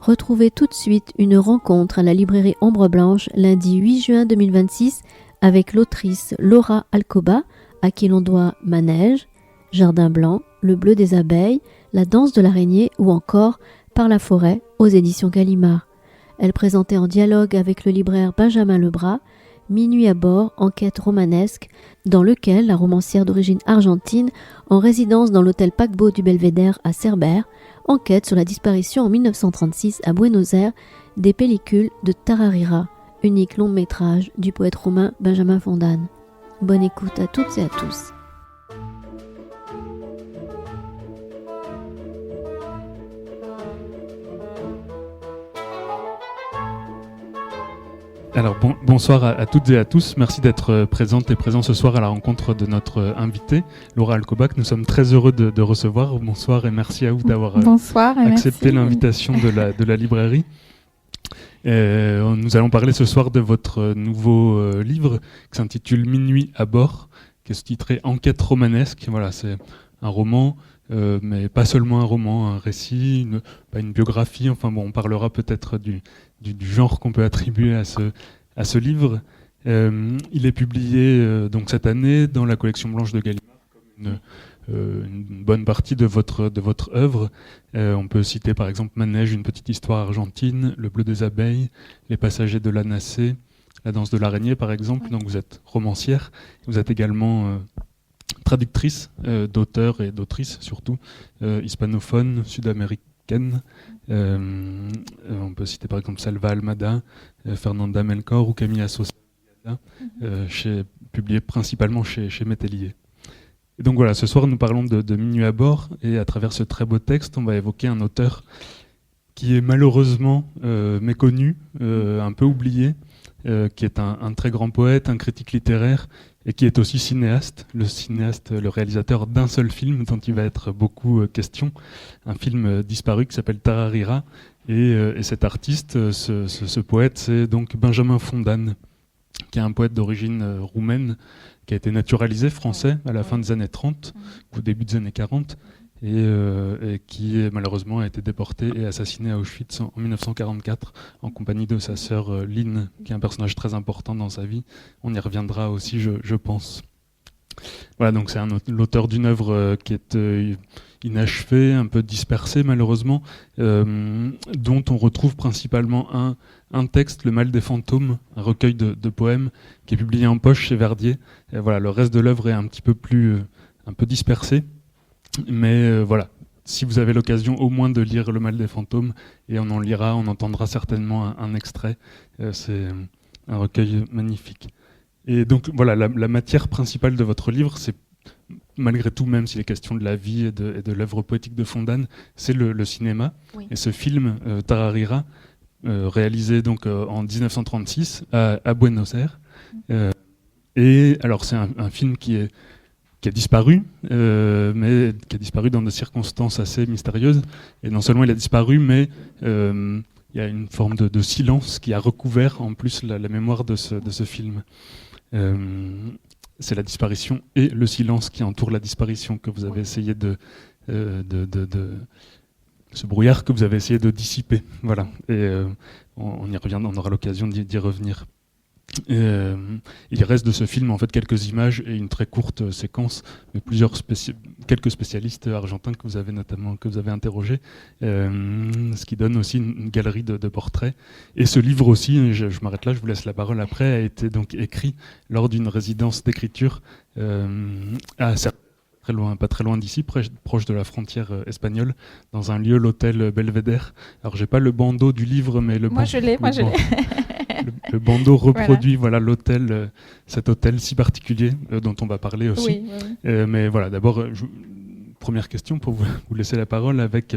Retrouvez tout de suite une rencontre à la librairie Ombre Blanche lundi 8 juin 2026 avec l'autrice Laura Alcoba, à qui l'on doit Manège, Jardin blanc, Le bleu des abeilles, La danse de l'araignée ou encore Par la forêt aux éditions Gallimard. Elle présentait en dialogue avec le libraire Benjamin Lebras Minuit à bord, enquête romanesque, dans lequel la romancière d'origine argentine, en résidence dans l'hôtel paquebot du Belvédère à Cerbère, enquête sur la disparition en 1936 à Buenos Aires des pellicules de Tararira, unique long métrage du poète roumain Benjamin Fondane. Bonne écoute à toutes et à tous. Alors bonsoir à toutes et à tous, merci d'être présentes et présents ce soir à la rencontre de notre invitée, Laura Alcoba, que nous sommes très heureux de recevoir. Bonsoir et merci à vous d'avoir accepté l'invitation de la librairie. Nous allons parler ce soir de votre nouveau livre qui s'intitule Minuit à bord, qui est sous-titré Enquête romanesque. Voilà, c'est un roman, mais pas seulement un roman, un récit, une biographie. Enfin bon, on parlera peut-être du genre qu'on peut attribuer à ce livre. Il est publié donc cette année dans la collection blanche de Gallimard comme une bonne partie de votre œuvre. On peut citer par exemple Manège, une petite histoire argentine, Le bleu des abeilles, Les passagers de l'Anacée, La danse de l'araignée par exemple. Donc vous êtes romancière, vous êtes également traductrice d'auteurs et d'autrices surtout, hispanophones, sud-américaines. On peut citer par exemple Selva Almada, Fernanda Melchor ou Camilla Sosa, publié principalement chez Métellier. Et donc voilà, ce soir nous parlons de Minuit à bord, et à travers ce très beau texte, on va évoquer un auteur qui est malheureusement méconnu, un peu oublié, qui est un très grand poète, un critique littéraire, et qui est aussi cinéaste, le réalisateur d'un seul film dont il va être beaucoup question, un film disparu qui s'appelle Tararira, et cet artiste, ce poète, c'est donc Benjamin Fondane, qui est un poète d'origine roumaine, qui a été naturalisé français à la fin des années 30, au début des années 40, et qui malheureusement a été déporté et assassiné à Auschwitz en 1944 en compagnie de sa sœur Lynn, qui est un personnage très important dans sa vie. On y reviendra aussi, je pense. Voilà, donc c'est l'auteur d'une œuvre qui est inachevée, un peu dispersée malheureusement, dont on retrouve principalement un texte, Le mal des fantômes, un recueil de poèmes qui est publié en poche chez Verdier. Et voilà, le reste de l'œuvre est un peu dispersé. Mais voilà, si vous avez l'occasion au moins de lire Le mal des fantômes, et on entendra certainement un extrait, c'est un recueil magnifique. Et donc voilà, la matière principale de votre livre, c'est malgré tout, même s'il est question de la vie et de l'œuvre poétique de Fondane, c'est le cinéma. Oui. Et ce film, Tararira, réalisé donc en 1936 à Buenos Aires. Et alors c'est un film qui a disparu, mais qui a disparu dans des circonstances assez mystérieuses. Et non seulement il a disparu, mais il y a une forme de silence qui a recouvert en plus la mémoire de ce film. C'est la disparition et le silence qui entoure la disparition que vous avez essayé ce brouillard que vous avez essayé de dissiper. Voilà. Et on y revient, on aura l'occasion d'y revenir. Il reste de ce film en fait quelques images et une très courte séquence, mais quelques spécialistes argentins que vous avez interrogés, ce qui donne aussi une galerie de portraits. Et ce livre aussi, je m'arrête là, je vous laisse la parole après, a été donc écrit lors d'une résidence d'écriture pas très loin d'ici, proche de la frontière espagnole, dans un lieu, l'hôtel Belvédère. Alors j'ai pas le bandeau du livre, mais le bandeau reproduit voilà cet hôtel si particulier dont on va parler aussi. Oui. Mais voilà, d'abord, première question pour vous laisser la parole avec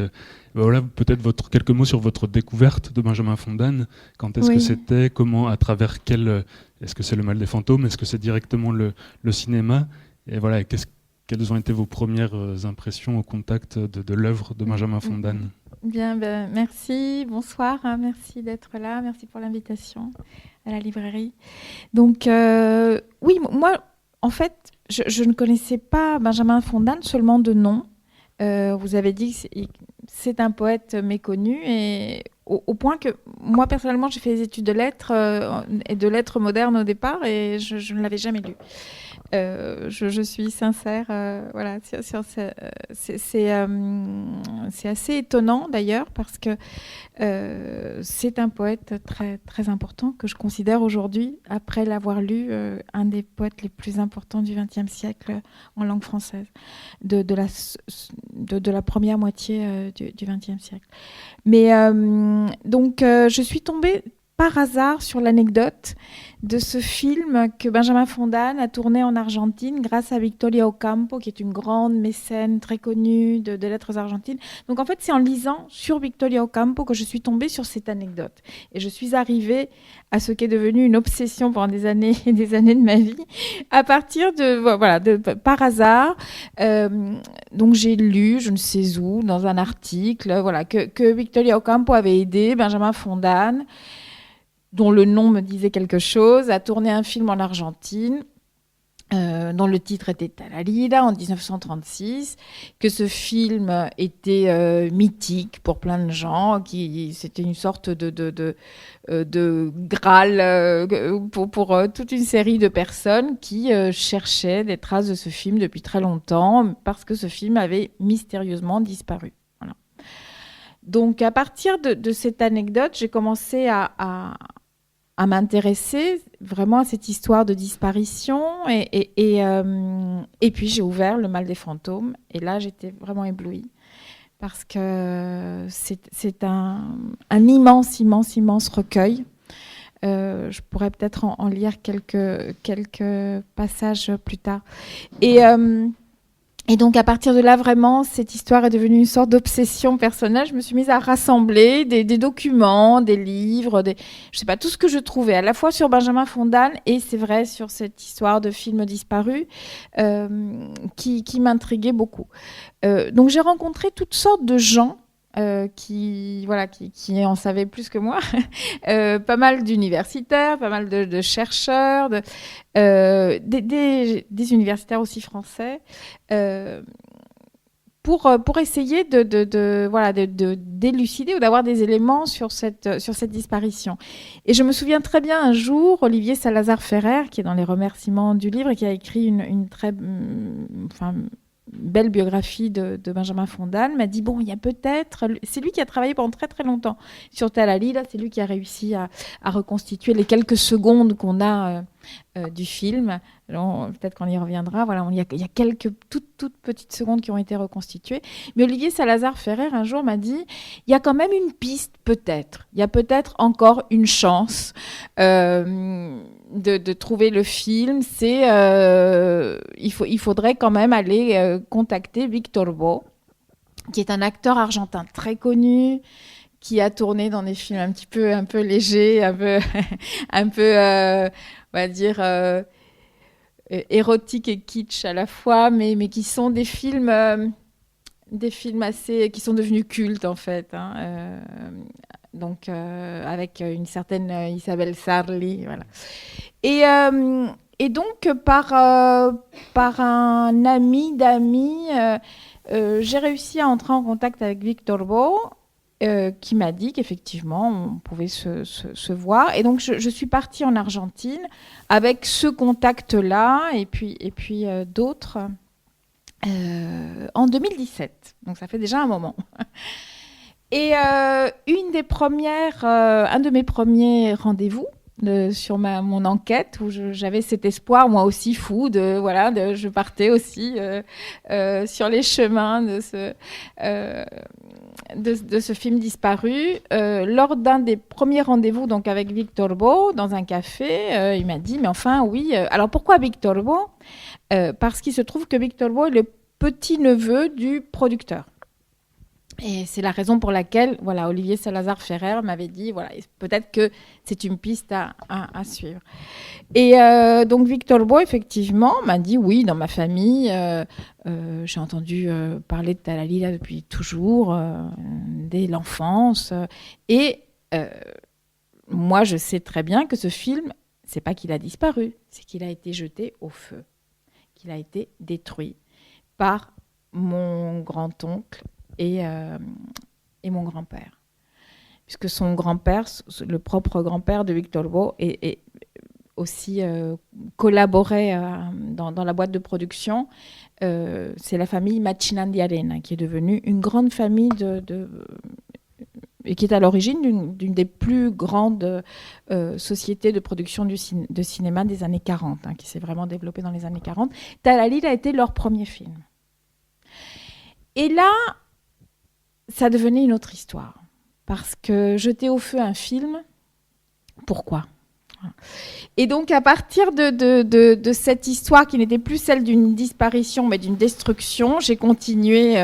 voilà, peut-être quelques mots sur votre découverte de Benjamin Fondane. Quand est-ce que c'était, comment, à travers quel, est-ce que c'est Le mal des fantômes, est-ce que c'est directement le cinéma, et voilà, quelles ont été vos premières impressions au contact de l'œuvre de Benjamin Fondane? Bien, merci, bonsoir, merci d'être là, merci pour l'invitation à la librairie. Donc, oui, moi, en fait, je ne connaissais pas Benjamin Fondane, seulement de nom. Vous avez dit que c'est un poète méconnu, et au point que moi, personnellement, j'ai fait des études de lettres et de lettres modernes au départ et je ne l'avais jamais lu. Je suis sincère, voilà, c'est assez étonnant d'ailleurs parce que c'est un poète très, très important que je considère aujourd'hui, après l'avoir lu, un des poètes les plus importants du XXe siècle en langue française, de la première moitié du XXe siècle. Mais donc, je suis tombée par hasard sur l'anecdote de ce film que Benjamin Fondane a tourné en Argentine grâce à Victoria Ocampo, qui est une grande mécène très connue de lettres argentines. Donc en fait, c'est en lisant sur Victoria Ocampo que je suis tombée sur cette anecdote. Et je suis arrivée à ce qui est devenu une obsession pendant des années et des années de ma vie, à partir par hasard. Donc j'ai lu, je ne sais où, dans un article, que Victoria Ocampo avait aidé Benjamin Fondane, dont le nom me disait quelque chose, a tourné un film en Argentine, dont le titre était Talalila, en 1936, que ce film était mythique pour plein de gens, c'était une sorte de Graal pour toute une série de personnes qui cherchaient des traces de ce film depuis très longtemps, parce que ce film avait mystérieusement disparu. Voilà. Donc, à partir de cette anecdote, j'ai commencé à m'intéresser vraiment à cette histoire de disparition. Et puis, j'ai ouvert Le Mal des fantômes. Et là, j'étais vraiment éblouie. Parce que c'est un immense, immense, immense recueil. Je pourrais peut-être en lire quelques passages plus tard. Et donc, à partir de là, vraiment, cette histoire est devenue une sorte d'obsession personnelle. Je me suis mise à rassembler des documents, des livres, je sais pas, tout ce que je trouvais, à la fois sur Benjamin Fondane et, c'est vrai, sur cette histoire de film disparu, qui m'intriguait beaucoup. Donc, j'ai rencontré toutes sortes de gens qui en savaient plus que moi, pas mal d'universitaires, pas mal de chercheurs, des universitaires aussi français, pour essayer de d'élucider ou d'avoir des éléments sur cette disparition. Et je me souviens très bien un jour, Olivier Salazar-Ferrer, qui est dans les remerciements du livre et qui a écrit une très belle biographie de Benjamin Fondane, m'a dit, bon, il y a peut-être... C'est lui qui a travaillé pendant très très longtemps sur Talalila, c'est lui qui a réussi à reconstituer les quelques secondes qu'on a du film. Alors, peut-être qu'on y reviendra. Voilà, il y a quelques toutes petites secondes qui ont été reconstituées. Mais Olivier Salazar-Ferrer, un jour, m'a dit, il y a quand même une piste, peut-être. Il y a peut-être encore une chance de trouver le film. Il faudrait quand même aller contacter Victor Bo, qui est un acteur argentin très connu, qui a tourné dans des films un peu légers, un peu on va dire érotiques et kitsch à la fois, mais qui sont des films assez, qui sont devenus cultes en fait. Donc avec une certaine Isabelle Sarli, voilà. Et donc par un ami d'amis, j'ai réussi à entrer en contact avec Victor Bo, qui m'a dit qu'effectivement on pouvait se voir. Et donc je suis partie en Argentine avec ce contact-là et puis d'autres en 2017. Donc ça fait déjà un moment. Et un de mes premiers rendez-vous sur mon enquête, où j'avais cet espoir, moi aussi fou, je partais aussi sur les chemins de ce film disparu. Lors d'un des premiers rendez-vous donc avec Victor Bo, dans un café, il m'a dit, mais enfin, oui, alors pourquoi Victor Bo ? Parce qu'il se trouve que Victor Bo est le petit-neveu du producteur. Et c'est la raison pour laquelle, Olivier Salazar-Ferrer m'avait dit, peut-être que c'est une piste à suivre. Et donc Victor Bo, effectivement, m'a dit, oui, dans ma famille, j'ai entendu parler de Talalila depuis toujours, dès l'enfance. Et moi, je sais très bien que ce film, c'est pas qu'il a disparu, c'est qu'il a été jeté au feu, qu'il a été détruit par mon grand-oncle et mon grand-père. puisque son grand-père, le propre grand-père de Victor Hugo, est aussi collaborait dans la boîte de production. C'est la famille Machinandiarena, qui est devenue une grande famille et qui est à l'origine d'une des plus grandes sociétés de production de cinéma des années 40, qui s'est vraiment développée dans les années 40. Talalil a été leur premier film. Et là, ça devenait une autre histoire. Parce que jeter au feu un film, pourquoi ? Et donc, à partir de cette histoire qui n'était plus celle d'une disparition, mais d'une destruction, j'ai continué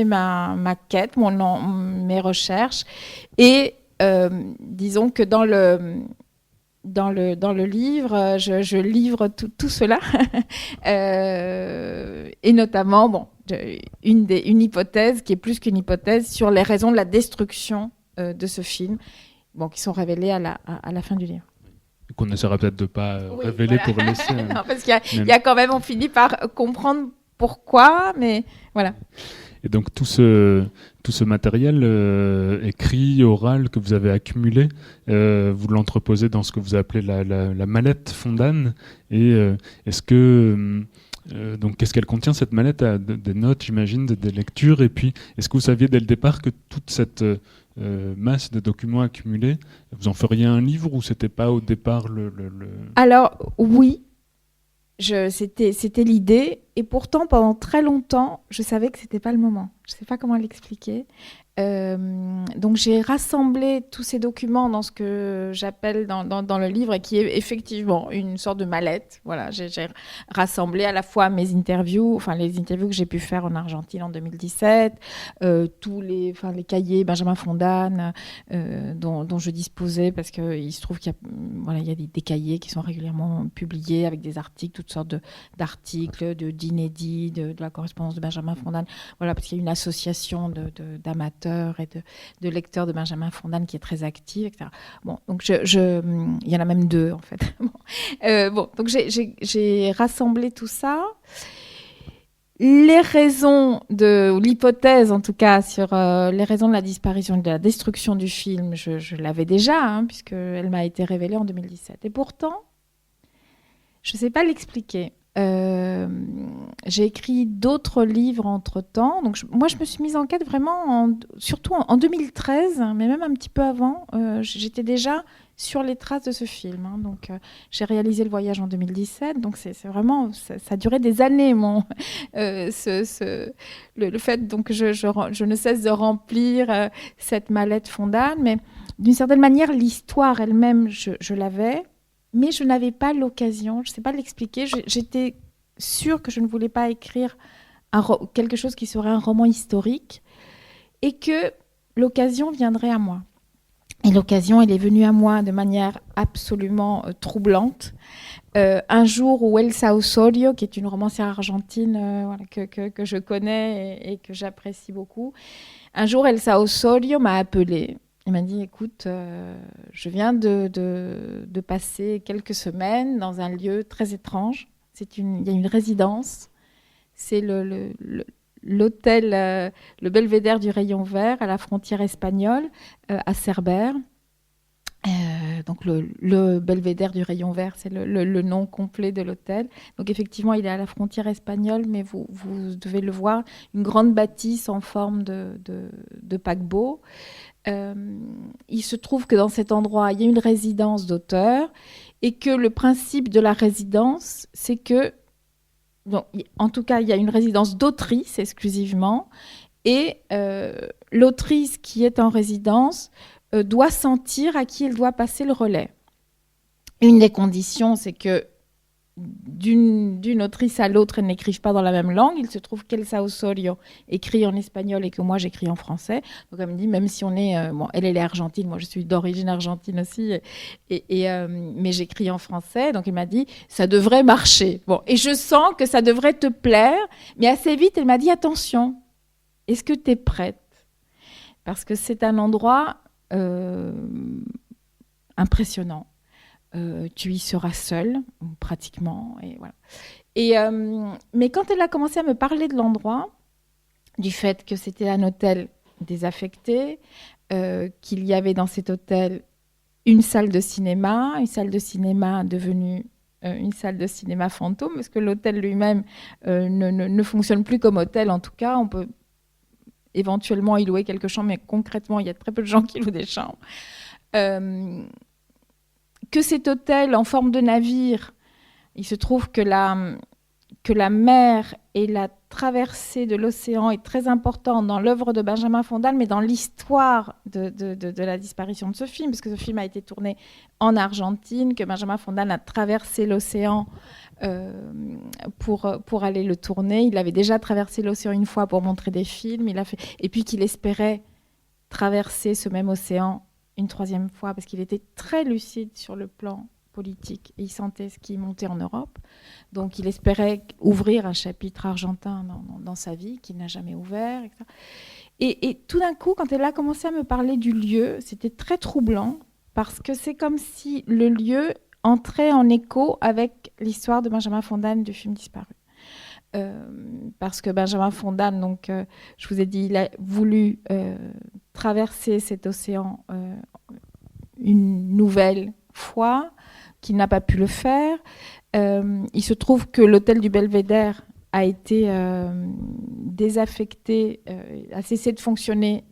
ma quête, mes recherches. Et disons que dans le livre, je livre tout cela. Et notamment, une hypothèse qui est plus qu'une hypothèse sur les raisons de la destruction de ce film. Qui sont révélés à la fin du livre. Qu'on essaiera peut-être de ne pas révéler pour laisser... non, parce qu'il y a quand même, on finit par comprendre pourquoi, mais voilà. Et donc tout ce matériel écrit, oral, que vous avez accumulé, vous l'entreposez dans ce que vous appelez la mallette Fondane. Et est-ce que... donc, qu'est-ce qu'elle contient, cette mallette? Des notes, j'imagine, des lectures. Et puis, est-ce que vous saviez dès le départ que toute cette masse de documents accumulés, vous en feriez un livre, ou c'était pas au départ Alors, oui, c'était l'idée. Et pourtant, pendant très longtemps, je savais que c'était pas le moment. Je sais pas comment l'expliquer. Donc j'ai rassemblé tous ces documents dans ce que j'appelle dans le livre, et qui est effectivement une sorte de mallette. Voilà, j'ai rassemblé à la fois mes interviews, les interviews que j'ai pu faire en Argentine en 2017, tous les cahiers Benjamin Fondane dont je disposais, parce qu'il se trouve qu'il y a des cahiers qui sont régulièrement publiés avec des articles, toutes sortes d'articles, d'inédits, de la correspondance de Benjamin Fondane. Voilà, parce qu'il y a une association d'amateurs et de lecteurs de Benjamin Fondane qui est très active, etc. Donc il y en a même 2 en fait. Donc j'ai rassemblé tout ça. Les raisons ou l'hypothèse en tout cas sur les raisons de la disparition, de la destruction du film, je l'avais déjà, puisqu'elle m'a été révélée en 2017. Et pourtant, je ne sais pas l'expliquer. J'ai écrit d'autres livres entre-temps. Donc moi, je me suis mise en quête vraiment, surtout en 2013, mais même un petit peu avant. J'étais déjà sur les traces de ce film. Donc j'ai réalisé Le Voyage en 2017. Donc c'est vraiment, ça a duré des années, le fait donc je ne cesse de remplir cette mallette Fondane. Mais d'une certaine manière, l'histoire elle-même, je l'avais. Mais je n'avais pas l'occasion, je ne sais pas l'expliquer. J'étais sûre que je ne voulais pas écrire quelque chose qui serait un roman historique, et que l'occasion viendrait à moi. Et l'occasion, elle est venue à moi de manière absolument troublante. Un jour où Elsa Osorio, qui est une romancière argentine que je connais et que j'apprécie beaucoup, un jour Elsa Osorio m'a appelée. Il m'a dit, écoute, je viens de passer quelques semaines dans un lieu très étrange. Il y a une résidence. C'est l'hôtel, le belvédère du Rayon Vert, à la frontière espagnole, à Cerbère. Donc le belvédère du Rayon Vert, c'est le nom complet de l'hôtel. Donc effectivement, il est à la frontière espagnole, mais vous devez le voir, une grande bâtisse en forme de paquebot. Il se trouve que dans cet endroit, il y a une résidence d'auteur, et que le principe de la résidence, c'est que, en tout cas, il y a une résidence d'autrice exclusivement, et l'autrice qui est en résidence doit sentir à qui elle doit passer le relais. Une des conditions, c'est que d'une autrice à l'autre, elles n'écrivent pas dans la même langue. Il se trouve qu'Elsa Osorio écrit en espagnol et que moi, j'écris en français. Donc, elle me dit, même si on est... elle est argentine, moi, je suis d'origine argentine aussi, mais j'écris en français. Donc, elle m'a dit, ça devrait marcher. Et je sens que ça devrait te plaire. Mais assez vite, elle m'a dit, attention, est-ce que tu es prête? Parce que c'est un endroit impressionnant. Tu y seras seule, pratiquement. Et voilà. Mais quand elle a commencé à me parler de l'endroit, du fait que c'était un hôtel désaffecté, qu'il y avait dans cet hôtel une salle de cinéma devenue une salle de cinéma fantôme, parce que l'hôtel lui-même ne fonctionne plus comme hôtel. En tout cas, on peut éventuellement y louer quelques chambres, mais concrètement, il y a très peu de gens qui louent des chambres. Que cet hôtel en forme de navire, il se trouve que la mer et la traversée de l'océan est très importante dans l'œuvre de Benjamin Fondal, mais dans l'histoire de la disparition de ce film, parce que ce film a été tourné en Argentine, que Benjamin Fondal a traversé l'océan pour aller le tourner. Il avait déjà traversé l'océan une fois pour montrer des films, et puis qu'il espérait traverser ce même océan une troisième fois, parce qu'il était très lucide sur le plan politique et il sentait ce qui montait en Europe. Donc il espérait ouvrir un chapitre argentin dans sa vie qu'il n'a jamais ouvert, etc. Et tout d'un coup, quand elle a commencé à me parler du lieu, c'était très troublant, parce que c'est comme si le lieu entrait en écho avec l'histoire de Benjamin Fondal du film Disparu. Parce que Benjamin Fondal, donc, je vous ai dit, il a voulu traverser cet océan une nouvelle fois, qu'il n'a pas pu le faire. Il se trouve que l'hôtel du Belvédère a été désaffecté, a cessé de fonctionner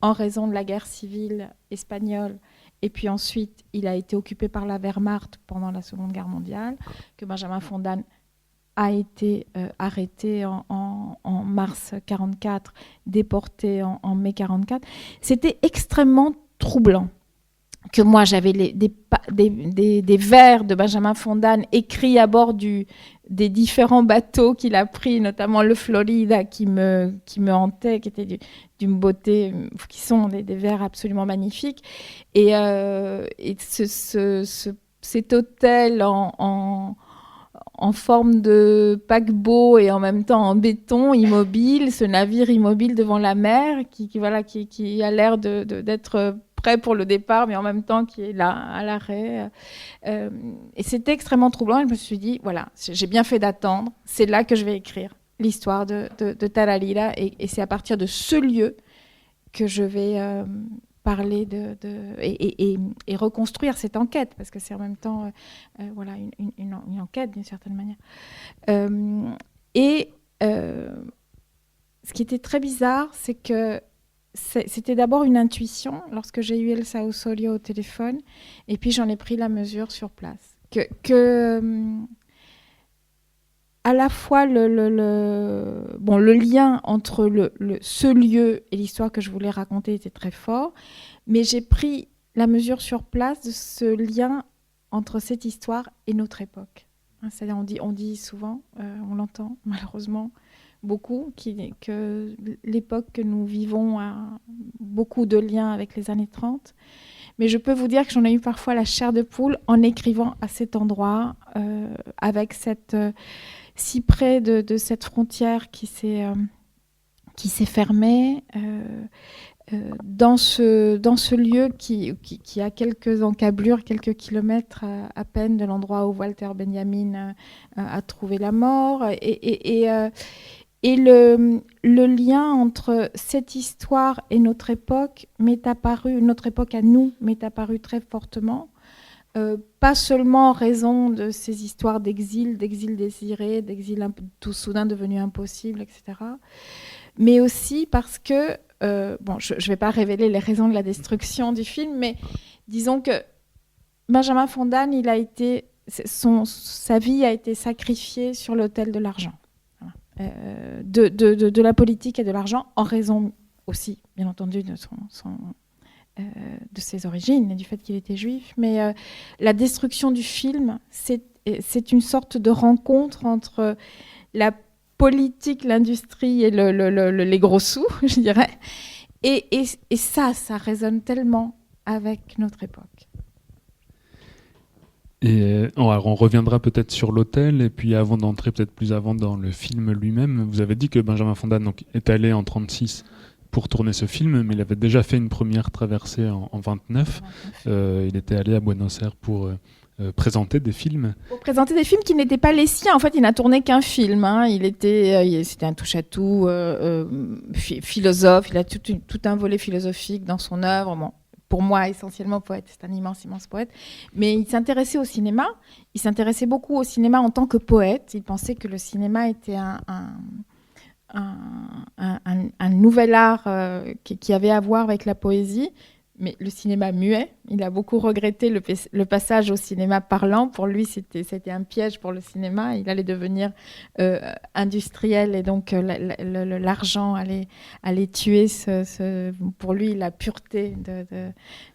en raison de la guerre civile espagnole. Et puis ensuite, il a été occupé par la Wehrmacht pendant la Seconde Guerre mondiale, que Benjamin Fondal a été arrêté en mars 1944, déporté en mai 1944. C'était extrêmement troublant. Que moi, j'avais des vers de Benjamin Fondal écrits à bord des différents bateaux qu'il a pris, notamment le Florida, qui me hantait, qui était d'une beauté, qui sont des vers absolument magnifiques. Et cet hôtel en forme de paquebot et en même temps en béton immobile, ce navire immobile devant la mer, qui a l'air d'être prêt pour le départ, mais en même temps qui est là, à l'arrêt. Et c'était extrêmement troublant. Et je me suis dit, voilà, j'ai bien fait d'attendre. C'est là que je vais écrire l'histoire de Talalila. Et c'est à partir de ce lieu que je vais parler et reconstruire cette enquête, parce que c'est en même temps voilà, une enquête, d'une certaine manière. Ce qui était très bizarre, c'est que c'était d'abord une intuition lorsque j'ai eu Elsa Ossorio au téléphone, et puis j'en ai pris la mesure sur place. À la fois le lien entre ce lieu et l'histoire que je voulais raconter était très fort, mais j'ai pris la mesure sur place de ce lien entre cette histoire et notre époque. C'est-à-dire, on dit souvent, on l'entend malheureusement, beaucoup, que l'époque que nous vivons a beaucoup de liens avec les années 30. Mais je peux vous dire que j'en ai eu parfois la chair de poule en écrivant à cet endroit, avec si près de cette frontière qui s'est fermée, dans ce lieu qui a quelques encablures, quelques kilomètres à peine de l'endroit où Walter Benjamin a trouvé la mort. Et le lien entre cette histoire et notre époque notre époque à nous m'est apparu très fortement, pas seulement en raison de ces histoires d'exil désiré, d'exil tout soudain devenu impossible, etc., mais aussi parce que, je ne vais pas révéler les raisons de la destruction du film, mais disons que Benjamin Fondal, sa vie a été sacrifiée sur l'autel de l'argent. De la politique et de l'argent, en raison aussi, bien entendu, de ses origines et du fait qu'il était juif. Mais la destruction du film, c'est une sorte de rencontre entre la politique, l'industrie et les gros sous, je dirais. Et ça résonne tellement avec notre époque. Et on reviendra peut-être sur l'hôtel, et puis avant d'entrer peut-être plus avant dans le film lui-même, vous avez dit que Benjamin Fondal est allé en 1936 pour tourner ce film, mais il avait déjà fait une première traversée en 1929. Il était allé à Buenos Aires pour présenter des films. Pour présenter des films qui n'étaient pas les siens. En fait, il n'a tourné qu'un film. C'était un touche-à-tout philosophe. Il a tout un volet philosophique dans son œuvre. Bon, pour moi, essentiellement poète. C'est un immense poète. Mais il s'intéressait au cinéma. Il s'intéressait beaucoup au cinéma en tant que poète. Il pensait que le cinéma était un nouvel art qui avait à voir avec la poésie. Mais le cinéma muet, il a beaucoup regretté le passage au cinéma parlant. Pour lui, c'était un piège pour le cinéma. Il allait devenir industriel et donc l'argent allait tuer pour lui la pureté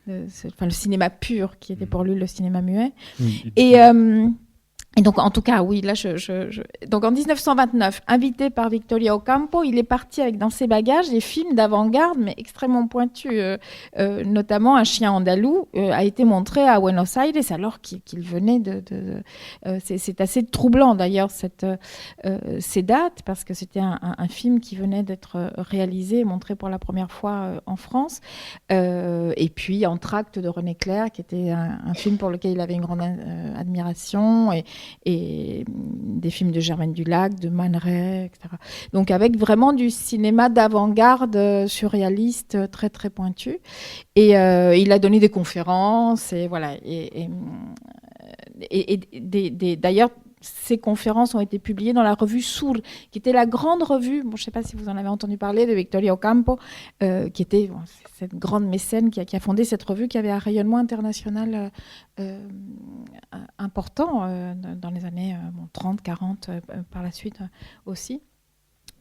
le cinéma pur qui était pour lui le cinéma muet. Oui. Et donc, en tout cas, oui, là, donc en 1929, invité par Victoria Ocampo, il est parti avec dans ses bagages des films d'avant-garde, mais extrêmement pointus. Notamment, Un chien andalou a été montré à Buenos Aires alors qu'il venait c'est assez troublant, d'ailleurs, ces dates, parce que c'était un film qui venait d'être réalisé et montré pour la première fois en France. Et puis, Entr'acte de René Clair, qui était un film pour lequel il avait une grande admiration, et des films de Germaine Dulac, de Man Ray, etc. Donc avec vraiment du cinéma d'avant-garde surréaliste très très pointu. Et il a donné des conférences et voilà. D'ailleurs, ces conférences ont été publiées dans la revue Sur, qui était la grande revue, je ne sais pas si vous en avez entendu parler, de Victoria Ocampo, qui était cette grande mécène qui a fondé cette revue, qui avait un rayonnement international important dans les années 30, 40, par la suite aussi.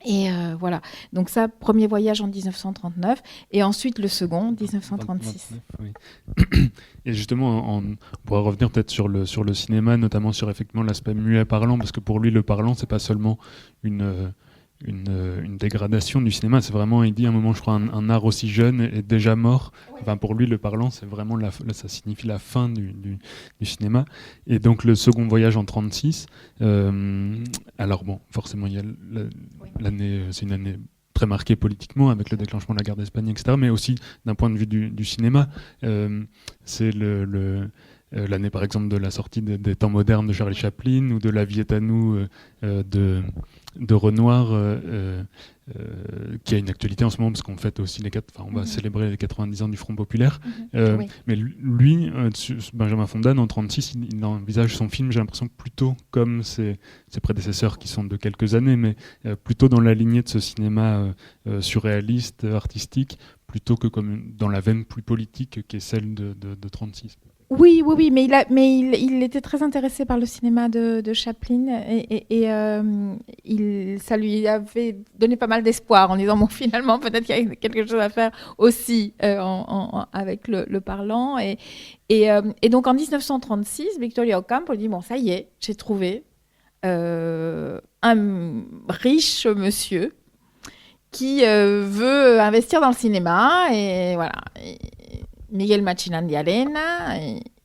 Et voilà, donc ça, premier voyage en 1939, et ensuite le second, 1936. 29, oui. Et justement, on pourra revenir peut-être sur le cinéma, notamment sur effectivement l'aspect muet parlant, parce que pour lui, le parlant, c'est pas seulement une dégradation du cinéma, c'est vraiment, il dit à un moment, je crois, un art aussi jeune et déjà mort. Oui. Enfin, pour lui, le parlant, c'est vraiment ça signifie la fin du cinéma. Et donc le second voyage en 36. Alors bon, forcément, il y a l'année, c'est une année très marquée politiquement avec le déclenchement de la guerre d'Espagne, etc. Mais aussi d'un point de vue du cinéma, c'est l'année par exemple de la sortie des Temps modernes de Charlie Chaplin ou de La vie est à nous de Renoir, qui a une actualité en ce moment parce qu'on fête aussi on va célébrer les 90 ans du Front populaire. Oui. Mais lui, Benjamin Fondan, en 1936, il envisage son film, j'ai l'impression, plutôt comme ses prédécesseurs qui sont de quelques années, mais plutôt dans la lignée de ce cinéma surréaliste, artistique, plutôt que comme dans la veine plus politique qui est celle de 1936. Oui, mais il était très intéressé par le cinéma de Chaplin et ça lui avait donné pas mal d'espoir en disant bon, finalement peut-être qu'il y a quelque chose à faire aussi avec le parlant et donc en 1936, Victoria Ocampo dit bon, ça y est, j'ai trouvé un riche monsieur qui veut investir dans le cinéma et voilà. Miguel Machinan de Arena,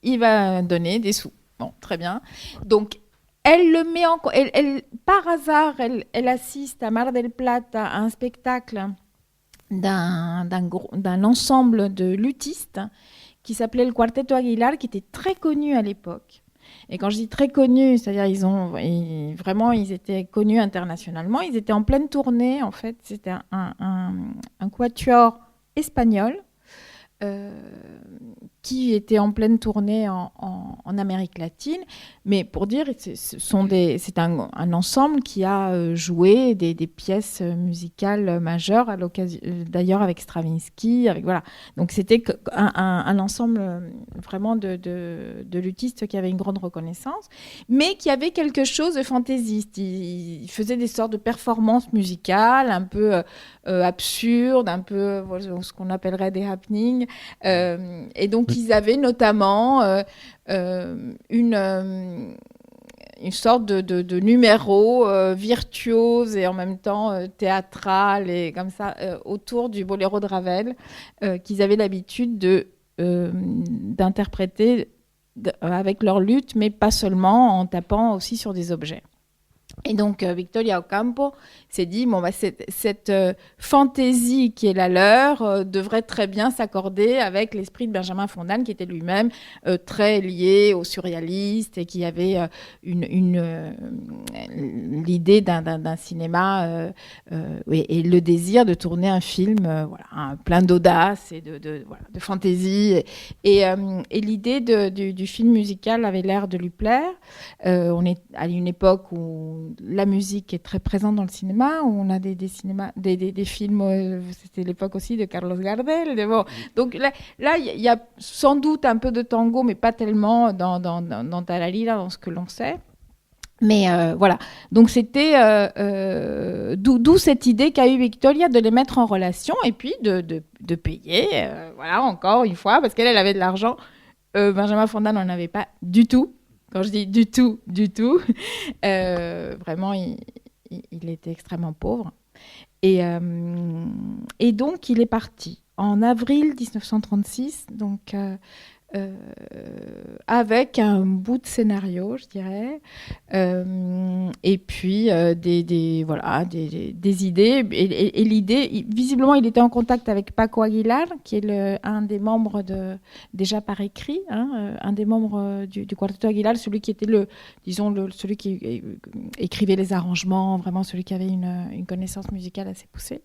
il va donner des sous. Bon, très bien. Donc, elle le met par hasard, elle assiste à Mar del Plata à un spectacle d'un ensemble de luthistes qui s'appelait le Quarteto Aguilar, qui était très connu à l'époque. Et quand je dis très connu, c'est-à-dire ils étaient connus internationalement. Ils étaient en pleine tournée, en fait. C'était un quatuor espagnol. Qui était en pleine tournée en Amérique latine, mais pour dire, c'est un ensemble qui a joué des pièces musicales majeures, à l'occasion, d'ailleurs avec Stravinsky, voilà. Donc c'était un ensemble vraiment de luthistes qui avait une grande reconnaissance, mais qui avait quelque chose de fantaisiste. Ils faisaient des sortes de performances musicales, un peu absurdes, un peu ce qu'on appellerait des happenings. Et donc, ils avaient notamment une sorte de numéro virtuose et en même temps théâtral et comme ça autour du boléro de Ravel qu'ils avaient l'habitude d'interpréter avec leur luth, mais pas seulement, en tapant aussi sur des objets. Et donc, Victoria Ocampo s'est dit, bon, cette fantaisie qui est la leur devrait très bien s'accorder avec l'esprit de Benjamin Fondan, qui était lui-même très lié aux surréalistes et qui avait l'idée d'un cinéma et le désir de tourner un film plein d'audace et de fantaisie. Et l'idée du film musical avait l'air de lui plaire. On est à une époque où la musique est très présente dans le cinéma, où on a des films, c'était l'époque aussi de Carlos Gardel. Bon. Donc là, il y a sans doute un peu de tango, mais pas tellement dans Talalila, dans ce que l'on sait. Mais voilà, donc c'était d'où cette idée qu'a eu Victoria de les mettre en relation et puis de payer, voilà, encore une fois, parce qu'elle avait de l'argent. Benjamin Fonda n'en avait pas du tout. Quand je dis du tout, vraiment, il était extrêmement pauvre. Et donc, il est parti en avril 1936, donc avec un bout de scénario, je dirais, et puis des idées. Et l'idée, visiblement, il était en contact avec Paco Aguilar, qui est un des membres déjà par écrit, un des membres du Quarteto Aguilar, celui qui était celui qui écrivait les arrangements, vraiment celui qui avait une connaissance musicale assez poussée.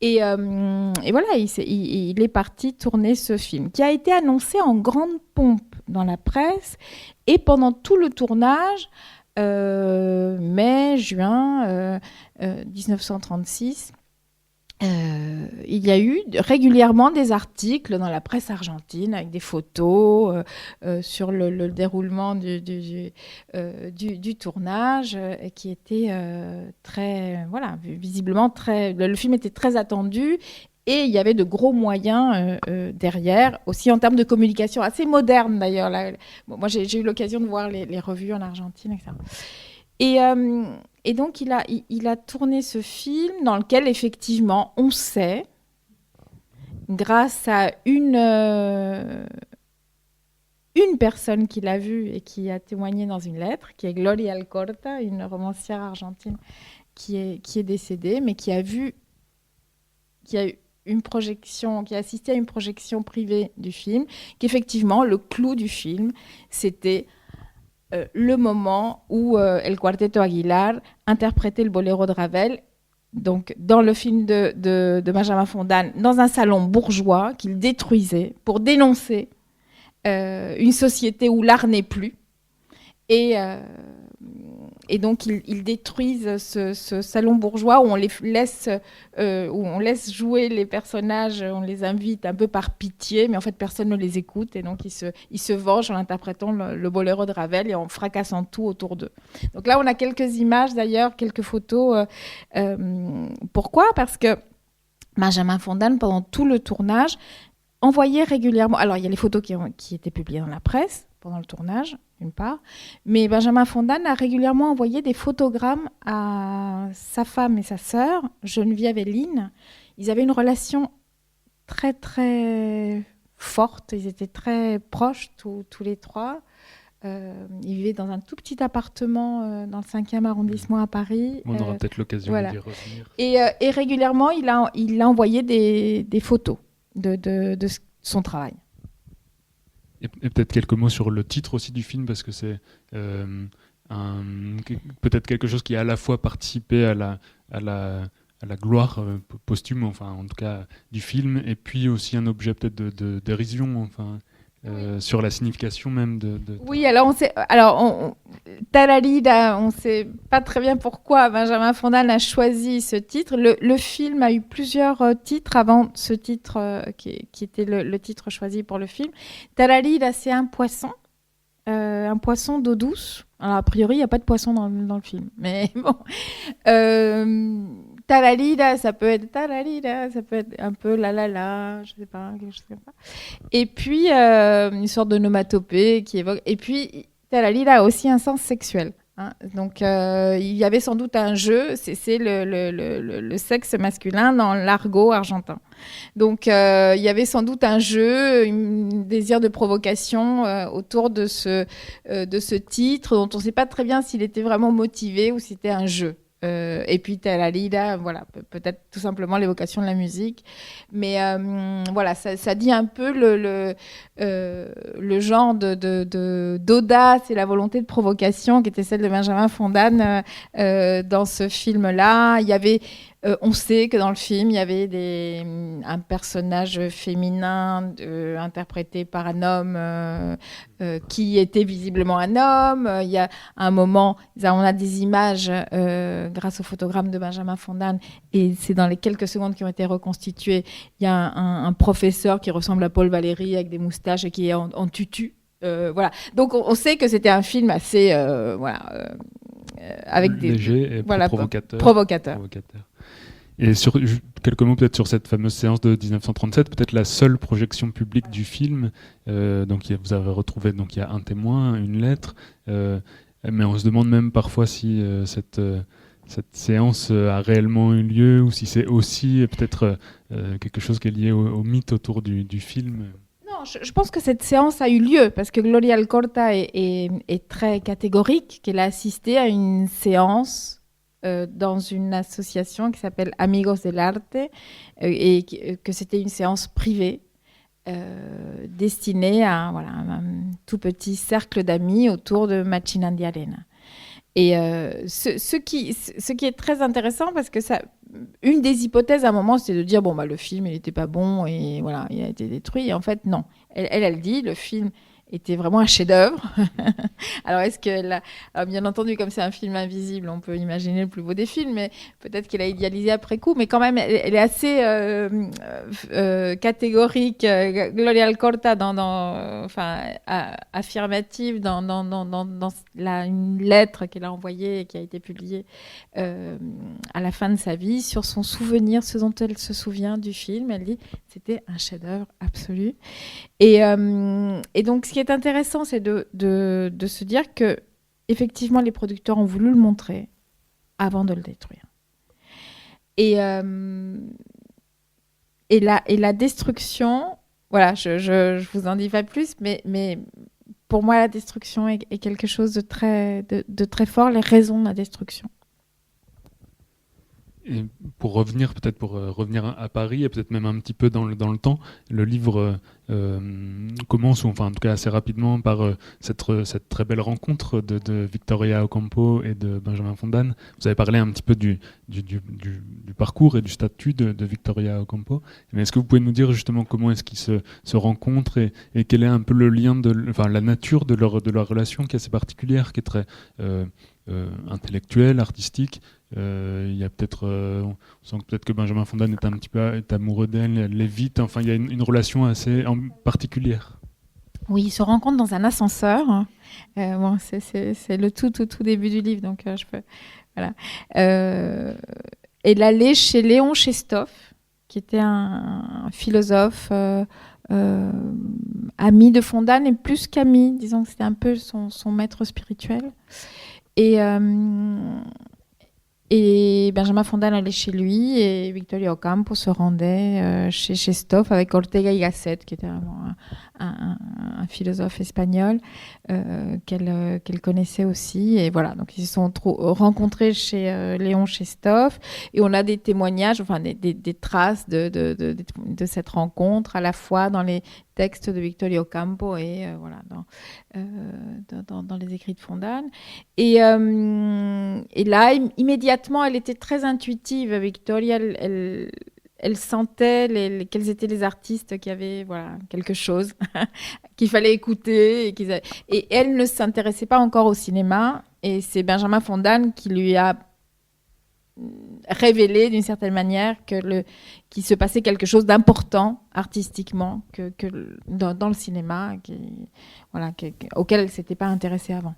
Et voilà, il est parti tourner ce film, qui a été annoncé en grande pompe dans la presse. Et pendant tout le tournage, mai, juin 1936, il y a eu régulièrement des articles dans la presse argentine avec des photos sur le déroulement du tournage qui était visiblement très... Le film était très attendu et il y avait de gros moyens derrière, aussi en termes de communication assez moderne d'ailleurs. Moi, j'ai eu l'occasion de voir les revues en Argentine, etc. Et donc, il a tourné ce film dans lequel, effectivement, on sait, grâce à une personne qui l'a vu et qui a témoigné dans une lettre, qui est Gloria Alcorta, une romancière argentine qui est décédée, mais qui a eu une projection, qui a assisté à une projection privée du film, qu'effectivement, le clou du film, c'était... le moment où El Quarteto Aguilar interprétait le boléro de Ravel, donc dans le film de Benjamin Fondan, dans un salon bourgeois qu'il détruisait pour dénoncer une société où l'art n'est plus. Et donc, ils détruisent ce salon bourgeois où on laisse jouer les personnages, on les invite un peu par pitié, mais en fait, personne ne les écoute. Et donc, ils se vengent en interprétant le boléro de Ravel et en fracassant tout autour d'eux. Donc là, on a quelques images, d'ailleurs, quelques photos. Pourquoi ? Parce que Benjamin Fondan, pendant tout le tournage, envoyait régulièrement... Alors, il y a les photos qui étaient publiées dans la presse pendant le tournage, d'une part. Mais Benjamin Fondan a régulièrement envoyé des photogrammes à sa femme et sa sœur, Geneviève et Lynn. Ils avaient une relation très, très forte. Ils étaient très proches, tous les trois. Ils vivaient dans un tout petit appartement dans le 5e arrondissement à Paris. On aura peut-être l'occasion d'y revenir. Et régulièrement, il a envoyé des photos de son travail. Et peut-être quelques mots sur le titre aussi du film, parce que c'est peut-être quelque chose qui a à la fois participé à la gloire posthume, enfin en tout cas du film, et puis aussi un objet peut-être de dérision, enfin sur la signification même de... Oui, alors Talalida, on ne sait pas très bien pourquoi Benjamin Fondan a choisi ce titre. Le film a eu plusieurs titres avant ce titre qui était le titre choisi pour le film. Talalida, c'est un poisson d'eau douce. Alors, a priori, il n'y a pas de poisson dans le film, mais bon. Talalida, ça peut être un peu la, je sais pas, quelque chose comme ça. Et puis, une sorte de nomatopée qui évoque... Et puis, Talalida a aussi un sens sexuel. Hein. Donc, il y avait sans doute un jeu, c'est le sexe masculin dans l'argot argentin. Donc, il y avait sans doute un jeu, un désir de provocation autour de ce titre, dont on ne sait pas très bien s'il était vraiment motivé ou si c'était un jeu. Et puis Talalila, voilà, peut-être tout simplement l'évocation de la musique. Mais voilà, ça dit un peu le genre d'audace et la volonté de provocation qui était celle de Benjamin Fondane dans ce film-là. Il y avait, on sait que dans le film, il y avait un personnage féminin interprété par un homme qui était visiblement un homme. Il y a un moment, on a des images grâce au photogramme de Benjamin Fondane, et c'est dans les quelques secondes qui ont été reconstituées. Il y a un professeur qui ressemble à Paul Valéry avec des moustaches et qui est en tutu. Voilà. Donc on sait que c'était un film assez avec léger et provocateur. Et quelques mots peut-être sur cette fameuse séance de 1937, peut-être la seule projection publique du film. Donc vous avez retrouvé, donc il y a un témoin, une lettre, mais on se demande même parfois si cette séance a réellement eu lieu ou si c'est aussi peut-être quelque chose qui est lié au mythe autour du film. Non, je pense que cette séance a eu lieu parce que Gloria Alcorta est très catégorique, qu'elle a assisté à une séance dans une association qui s'appelle Amigos del Arte et que c'était une séance privée destinée à un tout petit cercle d'amis autour de Machinandi di Arena. Et ce qui est très intéressant, parce que une des hypothèses à un moment, c'est de dire le film il n'était pas bon et voilà, il a été détruit. Et en fait, non. Elle dit le film était vraiment un chef-d'œuvre. Alors, est-ce qu'elle a... Alors, bien entendu, comme c'est un film invisible, on peut imaginer le plus beau des films, mais peut-être qu'elle a idéalisé après coup. Mais quand même, elle est assez catégorique, Gloria Alcorta, affirmative dans une lettre qu'elle a envoyée et qui a été publiée à la fin de sa vie sur son souvenir, ce dont elle se souvient du film. Elle dit c'était un chef-d'œuvre absolu. Et donc, ce qui est intéressant, c'est de se dire que effectivement, les producteurs ont voulu le montrer avant de le détruire. Et la destruction, voilà, je vous en dis pas plus, mais pour moi, la destruction est quelque chose de très fort, les raisons de la destruction. Et pour revenir à Paris et peut-être même un petit peu dans le temps, le livre commence, ou enfin en tout cas assez rapidement, par cette très belle rencontre de Victoria Ocampo et de Benjamin Fondane. Vous avez parlé un petit peu du parcours et du statut de Victoria Ocampo. Mais est-ce que vous pouvez nous dire justement comment est-ce qu'ils se rencontrent et quel est un peu le lien la nature de leur relation qui est assez particulière, qui est très intellectuelle, artistique. Il y a peut-être, on sent peut-être que Benjamin Fondane est amoureux d'elle, elle l'évite. Enfin, il y a une relation assez particulière. Oui, ils se rencontrent dans un ascenseur. C'est le tout début du livre, donc je peux. Voilà. Elle allait chez Léon Chestov, qui était un philosophe ami de Fondane, et plus qu'ami, disons que c'était un peu son maître spirituel. Et Benjamin Fondane allait chez lui et Victoria Ocampo se rendait chez Chestov avec Ortega y Gasset, qui était un philosophe espagnol qu'elle connaissait aussi. Et voilà, donc ils se sont rencontrés chez Léon Chestov, et on a des témoignages, enfin des traces de cette rencontre, à la fois dans les textes de Victoria Ocampo et dans les écrits de Fondane. Et là, immédiatement, elle était très intuitive. Victoria, elle sentait quels étaient les artistes qui avaient quelque chose qu'il fallait écouter. Et elle ne s'intéressait pas encore au cinéma. Et c'est Benjamin Fondane qui lui a révélé d'une certaine manière qu'il se passait quelque chose d'important artistiquement dans le cinéma auquel elle ne s'était pas intéressée avant.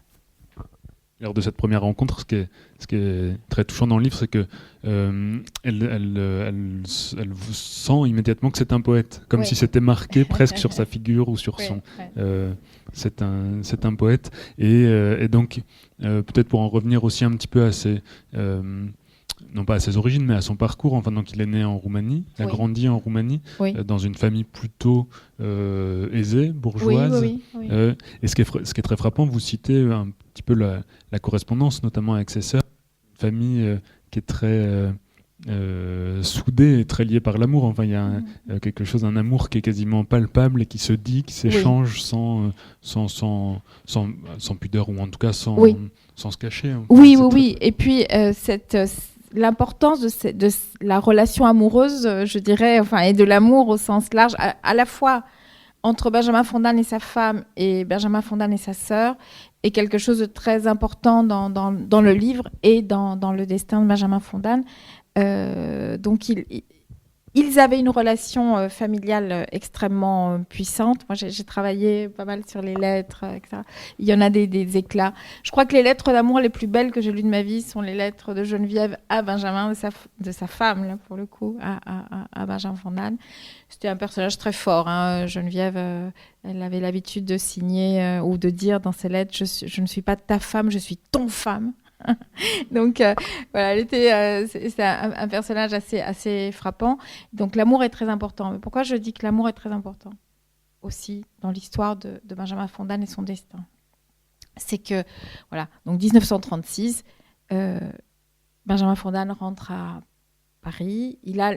lors de cette première rencontre, ce qui est très touchant dans le livre, c'est que elle sent immédiatement que c'est un poète, comme si c'était marqué presque sur sa figure ou sur son. C'est un poète. Et donc, peut-être pour en revenir aussi un petit peu à ses non pas à ses origines, mais à son parcours. Enfin, donc, il est né en Roumanie, a grandi en Roumanie, dans une famille plutôt aisée, bourgeoise. Et ce qui est très frappant, vous citez un petit peu la correspondance, notamment avec ses sœurs. Une famille qui est très soudée et très liée par l'amour. Enfin, il y a quelque chose, un amour qui est quasiment palpable et qui se dit, qui s'échange sans pudeur, ou en tout cas sans se cacher. Oui. Et puis, l'importance de la relation amoureuse, je dirais, et de l'amour au sens large, à la fois entre Benjamin Fondan et sa femme et Benjamin Fondan et sa sœur, est quelque chose de très important dans le livre et dans le destin de Benjamin Fondan. Donc, ils avaient une relation familiale extrêmement puissante. Moi, j'ai travaillé pas mal sur les lettres, etc. Il y en a des éclats. Je crois que les lettres d'amour les plus belles que j'ai lues de ma vie sont les lettres de Geneviève à Benjamin, de sa femme, là, pour le coup, à Benjamin Fondan. C'était un personnage très fort. Geneviève, elle avait l'habitude de signer ou de dire dans ses lettres « Je ne suis pas ta femme, je suis ton femme ». Donc voilà, c'est un personnage assez frappant. Donc l'amour est très important. Mais pourquoi je dis que l'amour est très important aussi dans l'histoire de Benjamin Fondan et son destin? C'est que, voilà, donc 1936, Benjamin Fondan rentre à Paris. Il a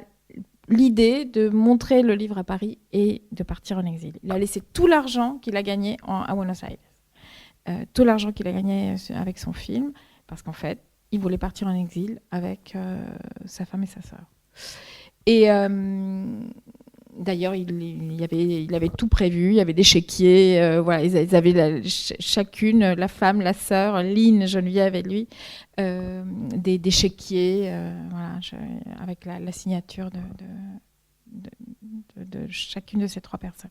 l'idée de montrer le livre à Paris et de partir en exil. Il a laissé tout l'argent qu'il a gagné à Buenos Aires. Tout l'argent qu'il a gagné avec son film. Parce qu'en fait, il voulait partir en exil avec sa femme et sa sœur. Et d'ailleurs, il avait tout prévu. Il y avait des chéquiers. Voilà, ils avaient chacune, la femme, la sœur, Lynn, Geneviève et lui, des chéquiers, avec la signature de chacune de ces 3 personnes.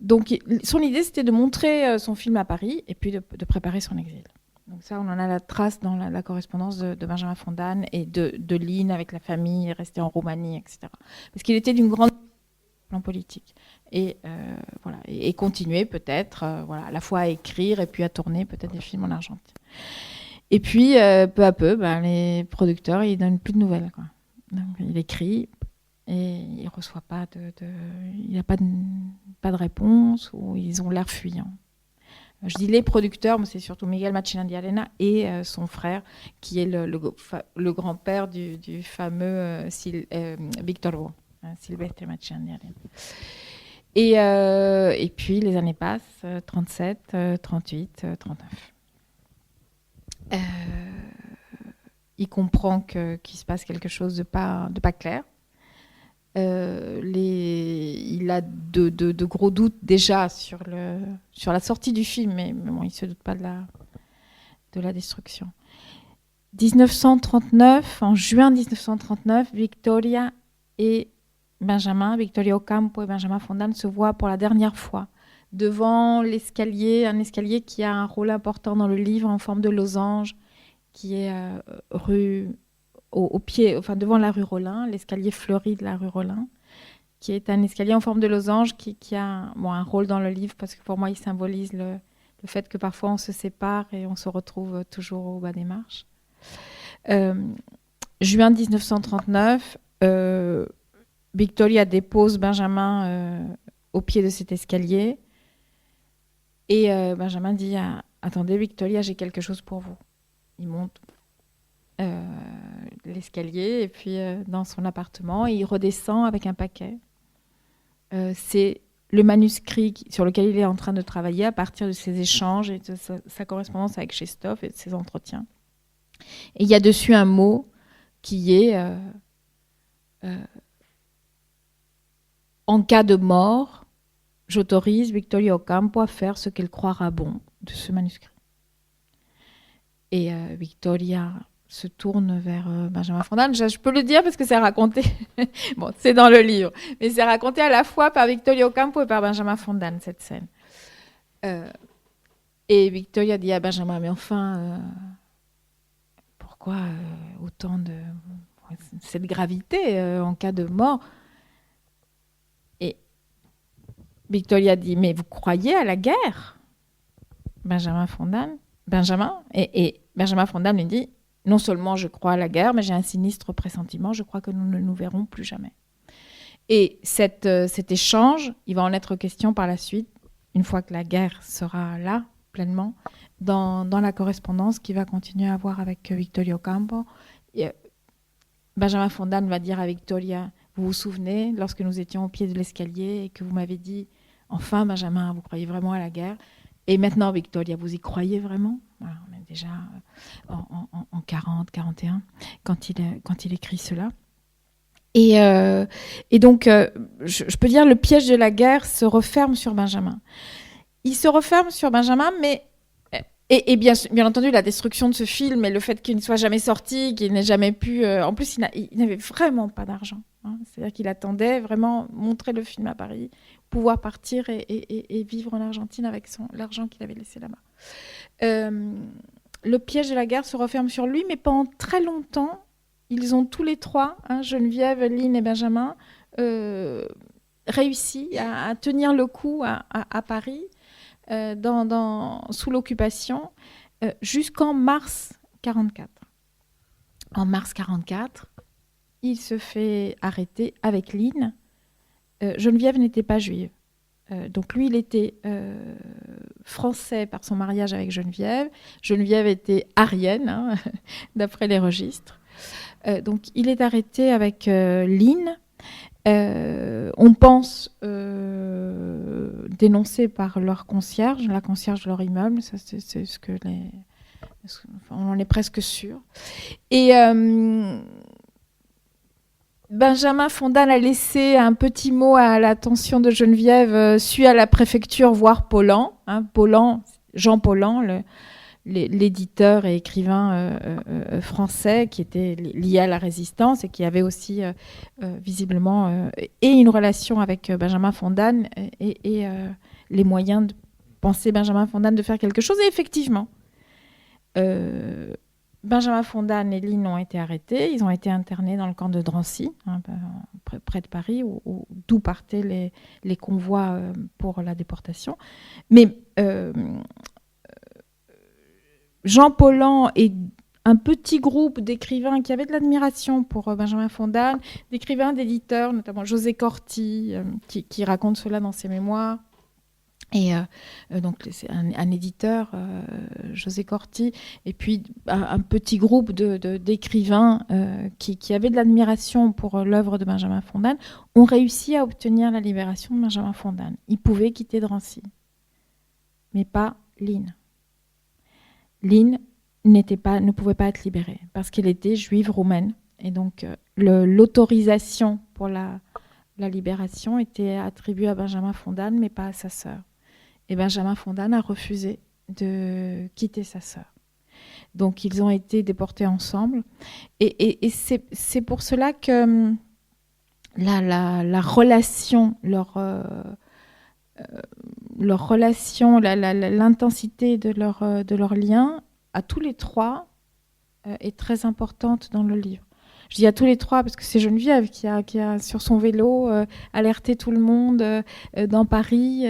Donc, son idée, c'était de montrer son film à Paris et puis de préparer son exil. Donc ça, on en a la trace dans la correspondance de Benjamin Fondan et de Lynn avec la famille, restée en Roumanie, etc. Parce qu'il était d'une grande plan politique. Et continuer peut-être, à la fois à écrire et puis à tourner peut-être des films en Argentine. Et puis, peu à peu, les producteurs, ils donnent plus de nouvelles, quoi. Donc, il écrit et il reçoit pas il n'a pas de réponse, ou ils ont l'air fuyants. Je dis les producteurs, mais c'est surtout Miguel Machín de Arena et son frère, qui est le grand-père du fameux Victor Hugo, Silvestre Machín de Arena. Et puis les années passent, 37, 38, 39. Il comprend qu'il se passe quelque chose de pas clair. Il a de gros doutes déjà sur la sortie du film, mais bon, il ne se doute pas de la destruction. 1939, en juin 1939, Victoria Ocampo et Benjamin Fondan se voient pour la dernière fois devant l'escalier, un escalier qui a un rôle important dans le livre en forme de losange, qui est au pied, devant la rue Rollin, l'escalier fleuri de la rue Rollin, qui est un escalier en forme de losange qui a un rôle dans le livre, parce que pour moi, il symbolise le fait que parfois on se sépare et on se retrouve toujours au bas des marches. Juin 1939, Victoria dépose Benjamin au pied de cet escalier et Benjamin dit « Attendez, Victoria, j'ai quelque chose pour vous ». Il monte l'escalier et puis dans son appartement, et il redescend avec un paquet. C'est le manuscrit sur lequel il est en train de travailler à partir de ses échanges et de sa correspondance avec Chestov et de ses entretiens. Et il y a dessus un mot qui est en cas de mort, j'autorise Victoria Ocampo à faire ce qu'elle croira bon de ce manuscrit. Et Victoria se tourne vers Benjamin Fondan. Je peux le dire parce que c'est raconté. Bon, c'est dans le livre, mais c'est raconté à la fois par Victoria Ocampo et par Benjamin Fondan, cette scène. Et Victoria dit à Benjamin, mais enfin, pourquoi autant de cette gravité en cas de mort? Et Victoria dit, mais vous croyez à la guerre? Benjamin Fondane lui dit, non seulement je crois à la guerre, mais j'ai un sinistre pressentiment, je crois que nous ne nous verrons plus jamais. Et cet échange, il va en être question par la suite, une fois que la guerre sera là, pleinement, dans la correspondance qu'il va continuer à avoir avec Victoria Ocampo. Benjamin Fondane va dire à Victoria, vous vous souvenez, lorsque nous étions au pied de l'escalier et que vous m'avez dit, enfin Benjamin, vous croyez vraiment à la guerre? Et maintenant, Victoria, vous y croyez vraiment? Voilà, on est déjà en 40, 41, quand il écrit cela. Et donc, je peux dire, le piège de la guerre se referme sur Benjamin. Il se referme sur Benjamin, mais... Et bien entendu, la destruction de ce film et le fait qu'il ne soit jamais sorti, qu'il n'ait jamais pu... en plus, il n'avait vraiment pas d'argent. Hein. C'est-à-dire qu'il attendait vraiment montrer le film à Paris, pouvoir partir et vivre en Argentine avec l'argent qu'il avait laissé là-bas. Le piège de la guerre se referme sur lui, mais pendant très longtemps, ils ont tous les trois, Geneviève, Lynn et Benjamin, réussi à tenir le coup à Paris, sous l'occupation, jusqu'en mars 1944. En mars 1944, il se fait arrêter avec Lynn. Geneviève n'était pas juive. Donc lui, il était français par son mariage avec Geneviève. Geneviève était aryenne, d'après les registres. Donc il est arrêté avec Lynn. On pense dénoncé par leur concierge, la concierge de leur immeuble. Ça, c'est ce que on en est presque sûr. Et Benjamin Fondane a laissé un petit mot à l'attention de Geneviève, suit à la préfecture voir Paulan, Jean Paulan, l'éditeur et écrivain français qui était lié à la résistance et qui avait aussi visiblement et une relation avec Benjamin Fondane et les moyens de penser Benjamin Fondane de faire quelque chose. Et effectivement, Benjamin Fondane et Lynn ont été arrêtés. Ils ont été internés dans le camp de Drancy, près de Paris, d'où partaient les convois pour la déportation. Mais Jean Paulan et un petit groupe d'écrivains qui avaient de l'admiration pour Benjamin Fondane, d'écrivains, d'éditeurs, notamment José Corti, qui raconte cela dans ses mémoires. Et donc, c'est un éditeur, José Corti, et puis un petit groupe d'écrivains qui avaient de l'admiration pour l'œuvre de Benjamin Fondane, ont réussi à obtenir la libération de Benjamin Fondane. Ils pouvaient quitter Drancy, mais pas Lynn. Lynn ne pouvait pas être libérée parce qu'elle était juive roumaine. Et donc, l'autorisation pour la libération était attribuée à Benjamin Fondane, mais pas à sa sœur. Et Benjamin Fondane a refusé de quitter sa sœur. Donc, ils ont été déportés ensemble. Et c'est pour cela que la relation, leur relation, l'intensité de leur lien, à tous les trois, est très importante dans le livre. Je dis à tous les trois parce que c'est Geneviève qui a sur son vélo alerté tout le monde dans Paris,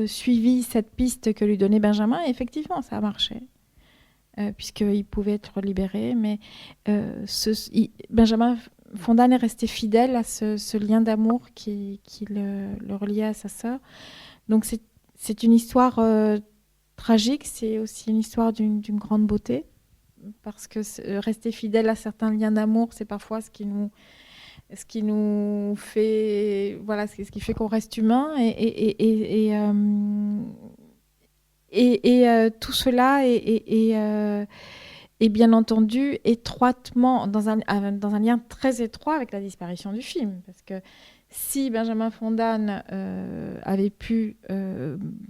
suivi cette piste que lui donnait Benjamin. Et effectivement, ça a marché, puisqu'il pouvait être libéré. Mais Benjamin Fondane est resté fidèle à ce lien d'amour qui le reliait à sa sœur. Donc c'est une histoire tragique, c'est aussi une histoire d'une grande beauté. Parce que rester fidèle à certains liens d'amour, c'est parfois ce qui nous fait, voilà, ce qui fait qu'on reste humain, et tout cela est bien entendu étroitement dans un lien très étroit avec la disparition du film, parce que si Benjamin Fondane avait pu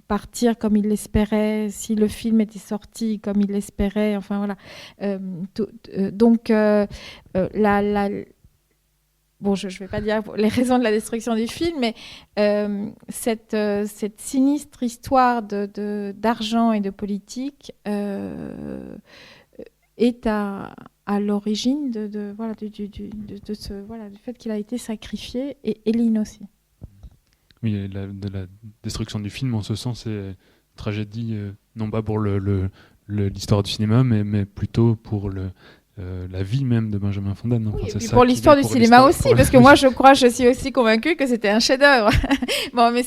partir comme il l'espérait, si le film était sorti comme il l'espérait, enfin voilà. Donc bon, je ne vais pas dire les raisons de la destruction du film, mais cette sinistre histoire d'argent et de politique est à l'origine du fait qu'il a été sacrifié, et Éline aussi. Oui, de la destruction du film, en ce sens, c'est une tragédie, non pas pour l'histoire du cinéma, mais plutôt pour la vie même de Benjamin Fondan. Enfin, Oui, et puis ça pour l'histoire du cinéma aussi, parce que moi je suis aussi convaincue que c'était un chef-d'œuvre. Bon, mais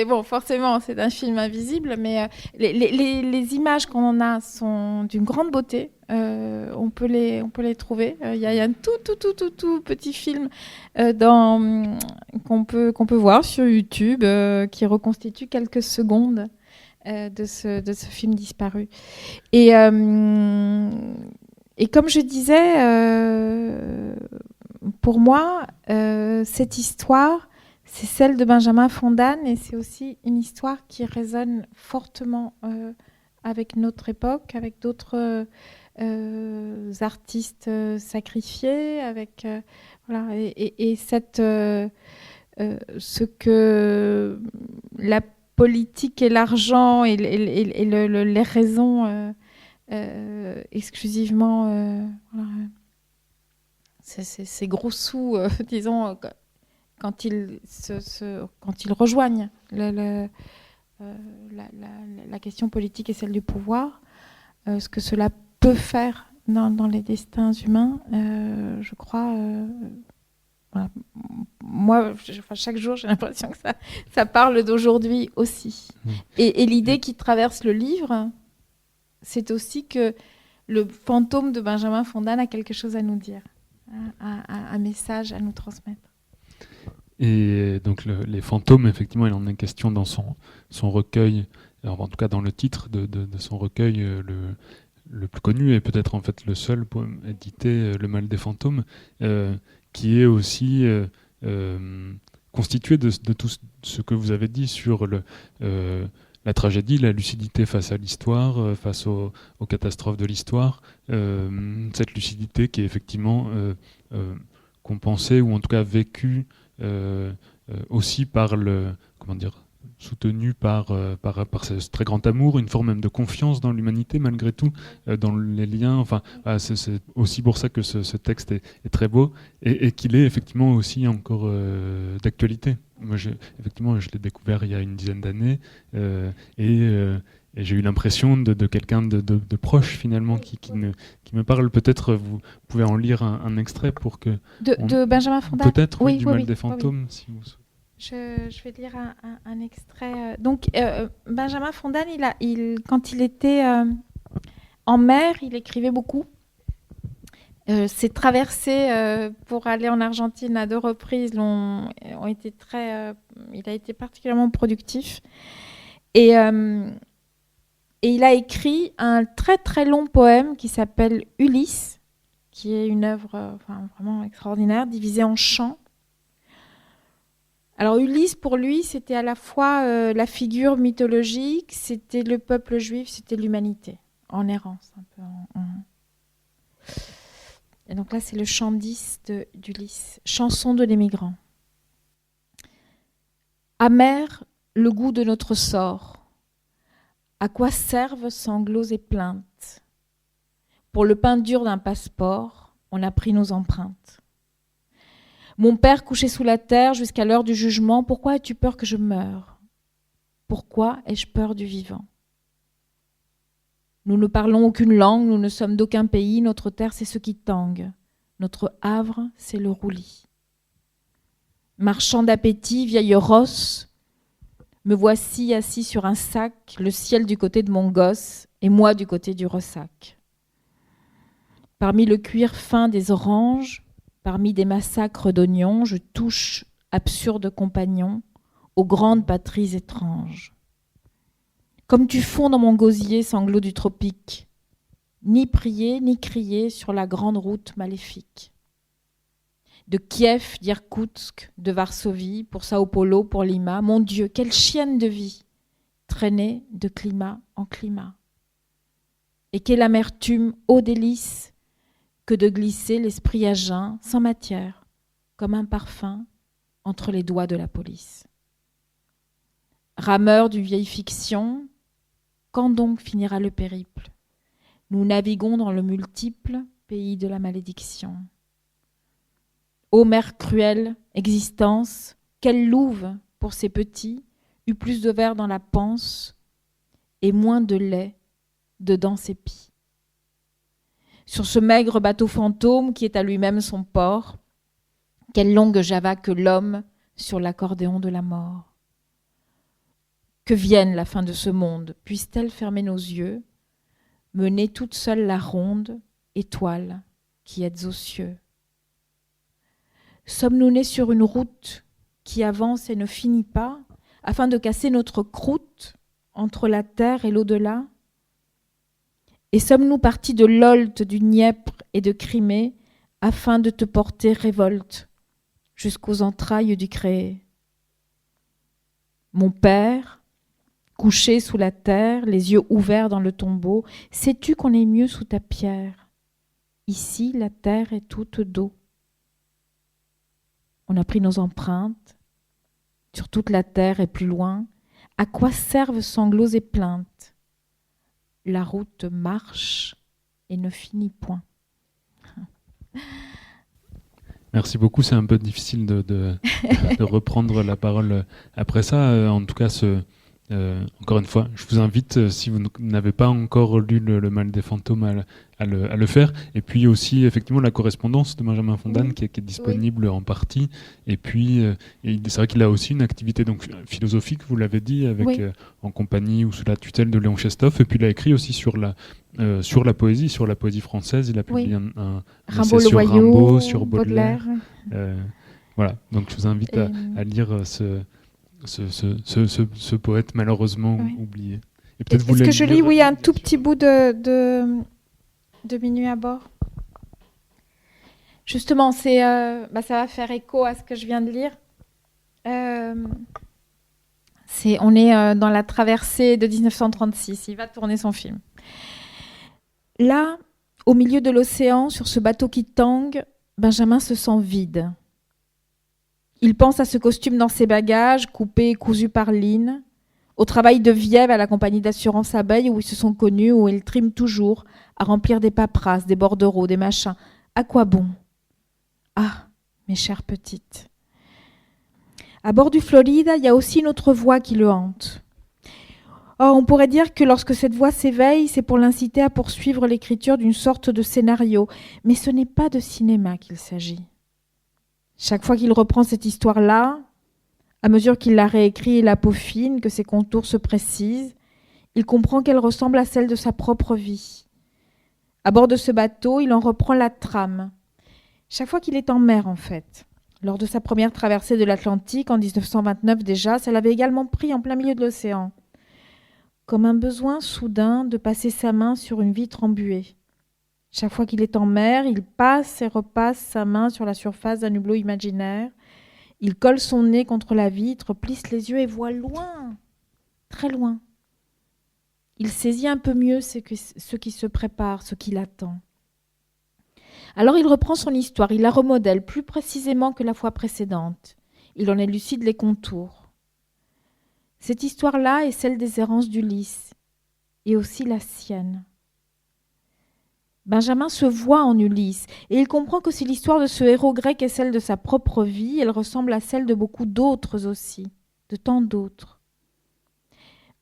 bon, forcément, c'est un film invisible, mais les images qu'on en a sont d'une grande beauté. On peut les trouver. Il y a un tout petit film qu'on peut voir sur YouTube qui reconstitue quelques secondes de ce film disparu. Et comme je disais, pour moi, cette histoire, c'est celle de Benjamin Fondan, et c'est aussi une histoire qui résonne fortement avec notre époque, avec d'autres artistes sacrifiés, avec voilà, et ce que la politique et l'argent et les raisons exclusivement voilà, ces gros sous, disons, quand ils rejoignent la question politique et celle du pouvoir, ce que cela peut faire dans les destins humains, je crois. Voilà. Moi, chaque jour, j'ai l'impression que ça parle d'aujourd'hui aussi. Et l'idée qui traverse le livre, c'est aussi que le fantôme de Benjamin Fondan a quelque chose à nous dire, un message à nous transmettre. Et donc les fantômes, effectivement, il en est question dans son recueil, alors en tout cas dans le titre de son recueil le plus connu, et peut-être en fait le seul poème édité, Le mal des fantômes, qui est aussi constitué de tout ce que vous avez dit sur la tragédie, la lucidité face à l'histoire, face aux catastrophes de l'histoire, cette lucidité qui est effectivement compensée, ou en tout cas vécue aussi par soutenu par ce très grand amour, une forme même de confiance dans l'humanité malgré tout, dans les liens. Enfin, c'est aussi pour ça que ce texte est très beau, et qu'il est effectivement aussi encore d'actualité. Moi, effectivement, je l'ai découvert il y a une dizaine d'années, et j'ai eu l'impression de quelqu'un de proche finalement qui me parle. Peut-être vous pouvez en lire un extrait pour que... De Benjamin Fondan. Peut-être, oui, du mal des fantômes, si vous... Je vais lire un extrait. Donc, Benjamin Fondan, quand il était en mer, il écrivait beaucoup. Ses traversées pour aller en Argentine à 2 reprises ont été il a été particulièrement productif. Et il a écrit un très très long poème qui s'appelle Ulysse, qui est une œuvre vraiment extraordinaire, divisée en chants. Alors Ulysse, pour lui, c'était à la fois la figure mythologique, c'était le peuple juif, c'était l'humanité, en errance. Un peu Et donc là, c'est le chant 10 d'Ulysse, chanson de l'émigrant. Amer le goût de notre sort, à quoi servent sanglots et plaintes? Pour le pain dur d'un passeport, on a pris nos empreintes. Mon père couché sous la terre jusqu'à l'heure du jugement, pourquoi as-tu peur que je meure? Pourquoi ai-je peur du vivant? Nous ne parlons aucune langue, nous ne sommes d'aucun pays, notre terre c'est ce qui tangue, notre havre c'est le roulis. Marchand d'appétit, vieille rosse, me voici assis sur un sac, le ciel du côté de mon gosse et moi du côté du ressac. Parmi le cuir fin des oranges, parmi des massacres d'oignons, je touche, absurde compagnon, aux grandes patries étranges. Comme tu fonds dans mon gosier, sanglot du tropique, ni prier, ni crier sur la grande route maléfique. De Kiev, d'Irkoutsk, de Varsovie, pour Sao Paulo, pour Lima, mon Dieu, quelle chienne de vie, traînée de climat en climat. Et quelle amertume, ô délice, que de glisser l'esprit à jeun, sans matière, comme un parfum entre les doigts de la police. Rameurs d'une vieille fiction, quand donc finira le périple? Nous naviguons dans le multiple pays de la malédiction. Ô mer cruelle, existence, quelle louve pour ces petits eut plus de verre dans la panse et moins de lait dedans ses pies. Sur ce maigre bateau fantôme qui est à lui-même son port, quelle longue java que l'homme sur l'accordéon de la mort. Que vienne la fin de ce monde, puisse-t-elle fermer nos yeux, mener toute seule la ronde, étoile qui êtes aux cieux. Sommes-nous nés sur une route qui avance et ne finit pas, afin de casser notre croûte entre la terre et l'au-delà? Et sommes-nous partis de l'Olt, du Dniepr et de Crimée, afin de te porter révolte jusqu'aux entrailles du Créé? Mon père, couché sous la terre, les yeux ouverts dans le tombeau, sais-tu qu'on est mieux sous ta pierre? Ici, la terre est toute d'eau. On a pris nos empreintes sur toute la terre et plus loin. À quoi servent sanglots et plaintes? La route marche et ne finit point. Merci beaucoup, c'est un peu difficile de reprendre la parole après ça. En tout cas, encore une fois, je vous invite, si vous n'avez pas encore lu Le Mal des fantômes, à le faire. Et puis aussi, effectivement, la correspondance de Benjamin Fondane qui est disponible en partie. Et puis, c'est vrai qu'il a aussi une activité donc, philosophique, vous l'avez dit, avec, en compagnie ou sous la tutelle de Léon Chestov. Et puis, il a écrit aussi sur la poésie française. Il a publié un essai sur Rimbaud, sur Baudelaire. Voilà, donc je vous invite à lire ce poète malheureusement oublié. Et peut-être est-ce que je lis un tout petit bout de Minuit à bord? Justement, ça va faire écho à ce que je viens de lire. On est dans la traversée de 1936. Il va tourner son film. Là, au milieu de l'océan, sur ce bateau qui tangue, Benjamin se sent vide. Il pense à ce costume dans ses bagages, coupé et cousu par Line, au travail de Viève à la compagnie d'assurance Abeille où ils se sont connus, où il trime toujours à remplir des paperasses, des bordereaux, des machins. À quoi bon? Ah, mes chères petites. À bord du Florida, il y a aussi une autre voix qui le hante. Or, on pourrait dire que lorsque cette voix s'éveille, c'est pour l'inciter à poursuivre l'écriture d'une sorte de scénario. Mais ce n'est pas de cinéma qu'il s'agit. Chaque fois qu'il reprend cette histoire-là, à mesure qu'il la réécrit et la peaufine, que ses contours se précisent, il comprend qu'elle ressemble à celle de sa propre vie. À bord de ce bateau, il en reprend la trame. Chaque fois qu'il est en mer, en fait. Lors de sa première traversée de l'Atlantique, en 1929 déjà, ça l'avait également pris en plein milieu de l'océan. Comme un besoin soudain de passer sa main sur une vitre embuée. Chaque fois qu'il est en mer, il passe et repasse sa main sur la surface d'un hublot imaginaire. Il colle son nez contre la vitre, plisse les yeux et voit loin, très loin. Il saisit un peu mieux ce qui se prépare, ce qui l'attend. Alors il reprend son histoire, il la remodèle plus précisément que la fois précédente. Il en élucide les contours. Cette histoire-là est celle des errances d'Ulysse, et aussi la sienne. Benjamin se voit en Ulysse, et il comprend que si l'histoire de ce héros grec est celle de sa propre vie, elle ressemble à celle de beaucoup d'autres aussi, de tant d'autres.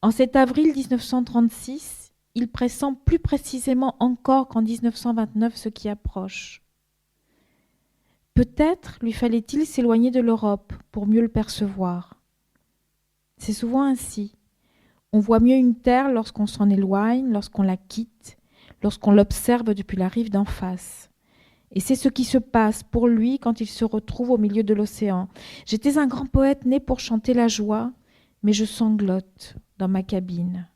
En cet avril 1936, il pressent plus précisément encore qu'en 1929 ce qui approche. Peut-être lui fallait-il s'éloigner de l'Europe pour mieux le percevoir. C'est souvent ainsi. On voit mieux une terre lorsqu'on s'en éloigne, lorsqu'on la quitte, lorsqu'on l'observe depuis la rive d'en face. Et c'est ce qui se passe pour lui quand il se retrouve au milieu de l'océan. J'étais un grand poète né pour chanter la joie, mais je sanglote dans ma cabine.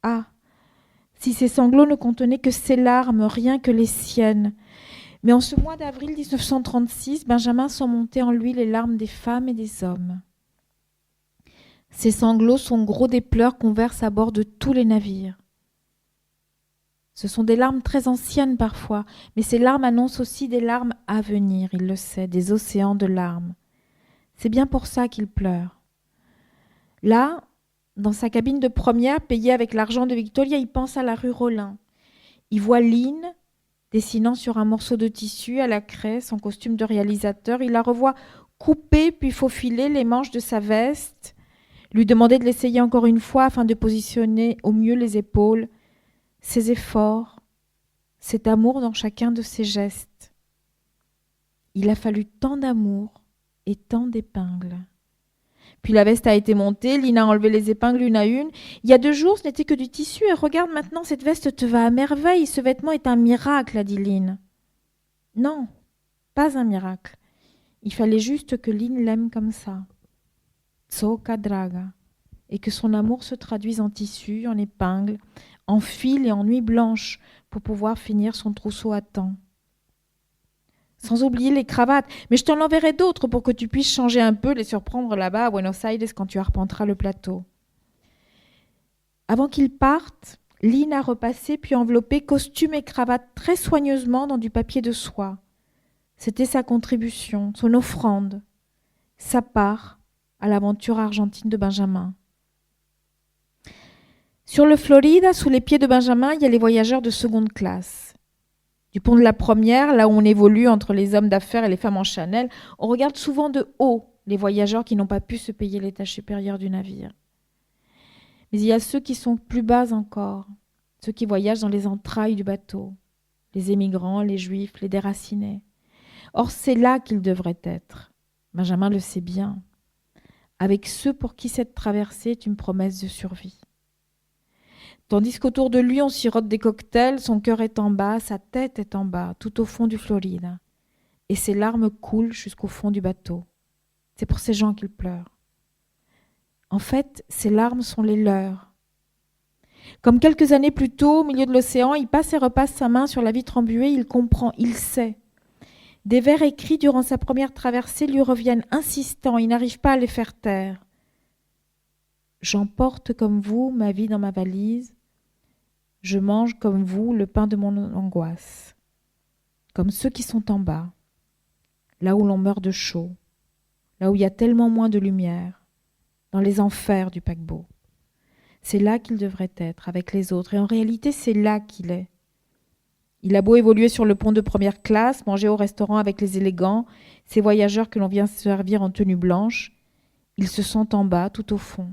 Ah, si ces sanglots ne contenaient que ses larmes, rien que les siennes. Mais en ce mois d'avril 1936, Benjamin sent monter en lui les larmes des femmes et des hommes. Ces sanglots sont gros des pleurs qu'on verse à bord de tous les navires. Ce sont des larmes très anciennes parfois, mais ces larmes annoncent aussi des larmes à venir, il le sait, des océans de larmes. C'est bien pour ça qu'il pleure. Là, dans sa cabine de première, payée avec l'argent de Victoria, il pense à la rue Rollin. Il voit Lynn dessinant sur un morceau de tissu à la craie son costume de réalisateur. Il la revoit couper puis faufiler les manches de sa veste, lui demander de l'essayer encore une fois afin de positionner au mieux les épaules, ses efforts, cet amour dans chacun de ses gestes. Il a fallu tant d'amour et tant d'épingles. Puis la veste a été montée, Lynn a enlevé les épingles une à une. Il y a 2 jours, ce n'était que du tissu, et regarde maintenant, cette veste te va à merveille, ce vêtement est un miracle, a dit Lynn. Non, pas un miracle. Il fallait juste que Lynn l'aime comme ça. Tsoka draga. Et que son amour se traduise en tissu, en épingles, en fil et en nuit blanche pour pouvoir finir son trousseau à temps. Sans oublier les cravates, mais je t'en enverrai d'autres pour que tu puisses changer un peu, les surprendre là-bas à Buenos Aires quand tu arpenteras le plateau. Avant qu'ils partent, Lynn a repassé puis enveloppé costume et cravate très soigneusement dans du papier de soie. C'était sa contribution, son offrande, sa part à l'aventure argentine de Benjamin. Sur le Florida, sous les pieds de Benjamin, il y a les voyageurs de seconde classe. Du pont de la première, là où on évolue entre les hommes d'affaires et les femmes en Chanel, on regarde souvent de haut les voyageurs qui n'ont pas pu se payer l'étage supérieur du navire. Mais il y a ceux qui sont plus bas encore, ceux qui voyagent dans les entrailles du bateau, les émigrants, les juifs, les déracinés. Or, c'est là qu'ils devraient être. Benjamin le sait bien. Avec ceux pour qui cette traversée est une promesse de survie. Tandis qu'autour de lui, on sirote des cocktails, son cœur est en bas, sa tête est en bas, tout au fond du Floride. Et ses larmes coulent jusqu'au fond du bateau. C'est pour ces gens qu'il pleure. En fait, ces larmes sont les leurs. Comme quelques années plus tôt, au milieu de l'océan, il passe et repasse sa main sur la vitre embuée, il comprend, il sait. Des vers écrits durant sa première traversée lui reviennent insistants, il n'arrive pas à les faire taire. J'emporte comme vous ma vie dans ma valise. Je mange comme vous le pain de mon angoisse. Comme ceux qui sont en bas, là où l'on meurt de chaud, là où il y a tellement moins de lumière, dans les enfers du paquebot. C'est là qu'il devrait être, avec les autres, et en réalité, c'est là qu'il est. Il a beau évoluer sur le pont de première classe, manger au restaurant avec les élégants, ces voyageurs que l'on vient servir en tenue blanche, il se sent en bas, tout au fond.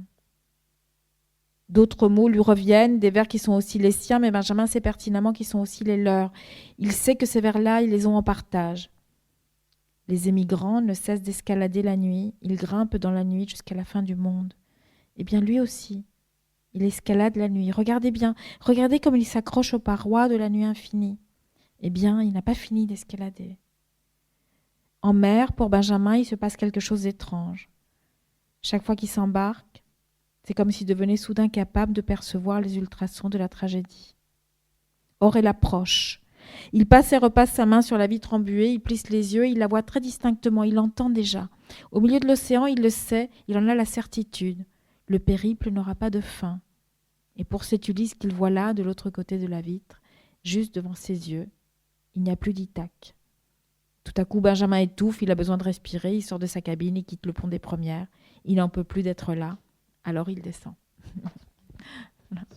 D'autres mots lui reviennent, des vers qui sont aussi les siens, mais Benjamin sait pertinemment qu'ils sont aussi les leurs. Il sait que ces vers-là, ils les ont en partage. Les émigrants ne cessent d'escalader la nuit, ils grimpent dans la nuit jusqu'à la fin du monde. Eh bien, lui aussi, il escalade la nuit. Regardez bien, regardez comme il s'accroche aux parois de la nuit infinie. Eh bien, il n'a pas fini d'escalader. En mer, pour Benjamin, il se passe quelque chose d'étrange. Chaque fois qu'il s'embarque, c'est comme s'il devenait soudain capable de percevoir les ultrasons de la tragédie. Or, elle approche. Il passe et repasse sa main sur la vitre embuée, il plisse les yeux, il la voit très distinctement, il l'entend déjà. Au milieu de l'océan, il le sait, il en a la certitude. Le périple n'aura pas de fin. Et pour cet Ulysse qu'il voit là, de l'autre côté de la vitre, juste devant ses yeux, il n'y a plus d'Ithaque. Tout à coup, Benjamin étouffe, il a besoin de respirer, il sort de sa cabine, il quitte le pont des Premières. Il n'en peut plus d'être là. Alors il descend. Voilà.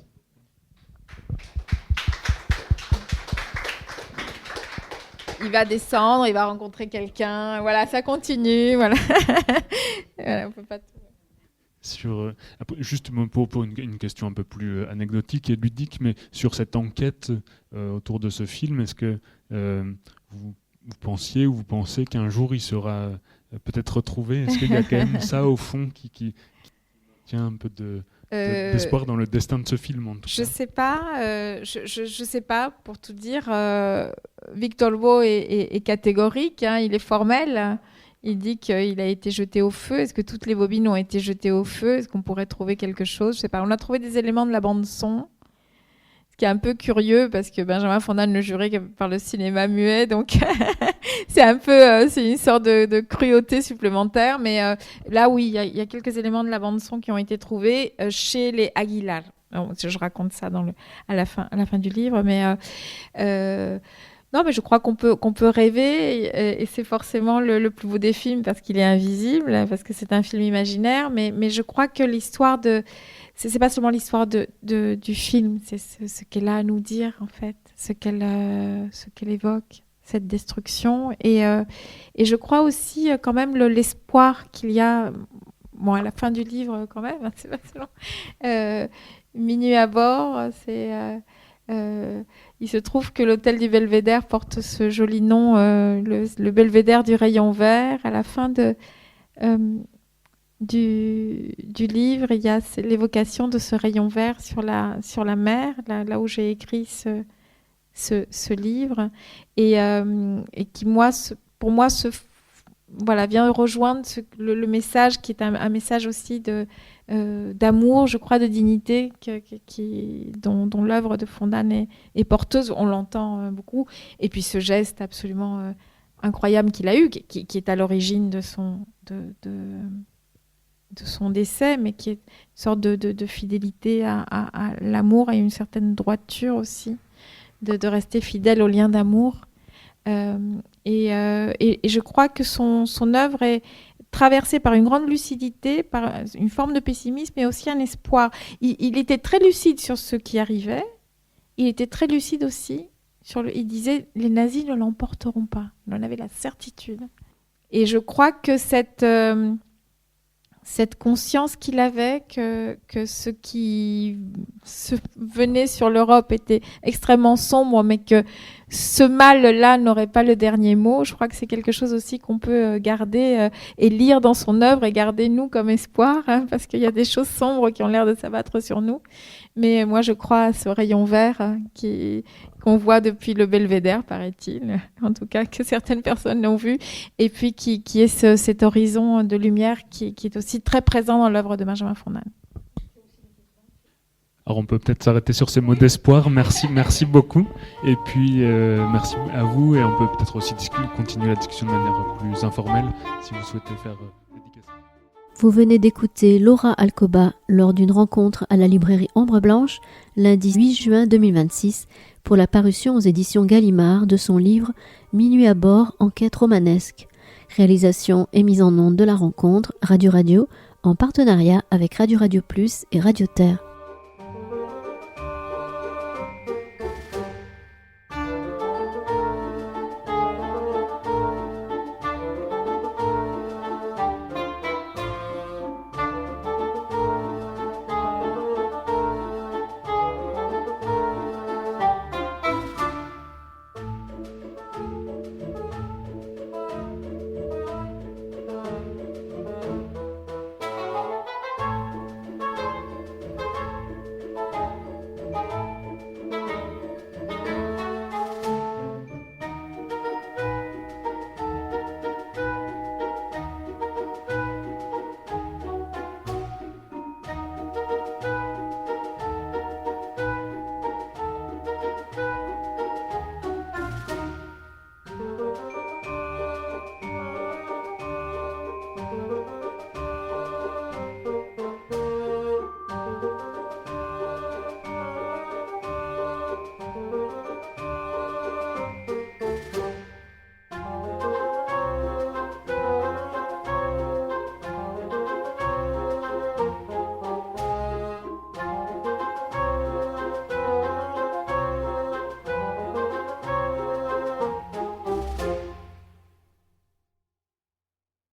Il va descendre, il va rencontrer quelqu'un. Voilà, ça continue. Voilà. Voilà, on peut pas tout... Justement pour une question un peu plus anecdotique et ludique, mais sur cette enquête autour de ce film, est-ce que vous pensiez ou vous pensez qu'un jour il sera peut-être retrouvé? Est-ce qu'il y a quand même ça au fond qui tient un peu d'espoir dans le destin de ce film en tout cas? Je sais pas, je sais pas pour tout dire. Victor Hugo est catégorique, hein, il est formel. Il dit qu'il a été jeté au feu. Est-ce que toutes les bobines ont été jetées au feu? Est-ce qu'on pourrait trouver quelque chose? Je sais pas. On a trouvé des éléments de la bande son, ce qui est un peu curieux parce que Benjamin Fonda ne jurait que par le cinéma muet, donc c'est un peu, c'est une sorte de cruauté supplémentaire. Mais là, oui, il y a quelques éléments de la bande son qui ont été trouvés chez les Aguilar. Je raconte ça à la fin du livre, mais non, mais je crois qu'on peut rêver, et c'est forcément le plus beau des films parce qu'il est invisible, parce que c'est un film imaginaire, mais je crois que l'histoire c'est pas seulement l'histoire du film, c'est ce qu'elle a à nous dire, en fait, ce qu'elle évoque, cette destruction. Et je crois aussi quand même l'espoir qu'il y a, à la fin du livre quand même, c'est pas selon, Minuit à bord, il se trouve que l'hôtel du Belvédère porte ce joli nom, le Belvédère du rayon vert. À la fin du livre, il y a l'évocation de ce rayon vert sur la mer, là où j'ai écrit ce livre, et qui, pour moi, vient rejoindre le message qui est un message aussi d'amour, je crois, de dignité, dont l'œuvre de Fondane est porteuse. On l'entend beaucoup. Et puis ce geste absolument incroyable qu'il a eu, qui est à l'origine de son décès, mais qui est une sorte de fidélité à l'amour et une certaine droiture aussi, de rester fidèle au lien d'amour. Et je crois que son œuvre est traversée par une grande lucidité, par une forme de pessimisme, mais aussi un espoir. Il était très lucide sur ce qui arrivait. Il était très lucide aussi il disait « les nazis ne l'emporteront pas ». Il en avait la certitude. Et je crois que cette conscience qu'il avait que ce qui venait sur l'Europe était extrêmement sombre, mais que ce mal-là n'aurait pas le dernier mot, je crois que c'est quelque chose aussi qu'on peut garder et lire dans son œuvre et garder nous comme espoir, parce qu'il y a des choses sombres qui ont l'air de s'abattre sur nous. Mais moi, je crois à ce rayon vert qu'on voit depuis le Belvédère, paraît-il, en tout cas que certaines personnes l'ont vu, et puis qui est cet horizon de lumière qui est aussi très présent dans l'œuvre de Benjamin Fondane. Alors on peut peut-être s'arrêter sur ces mots d'espoir. Merci beaucoup. Et puis merci à vous, et on peut peut-être aussi continuer la discussion de manière plus informelle si vous souhaitez faire dédicace. Vous venez d'écouter Laura Alcoba lors d'une rencontre à la librairie Ombre Blanche lundi 8 juin 2026 pour la parution aux éditions Gallimard de son livre Minuit à bord, enquête romanesque. Réalisation et mise en onde de la rencontre Radio en partenariat avec Radio Plus et Radio Terre.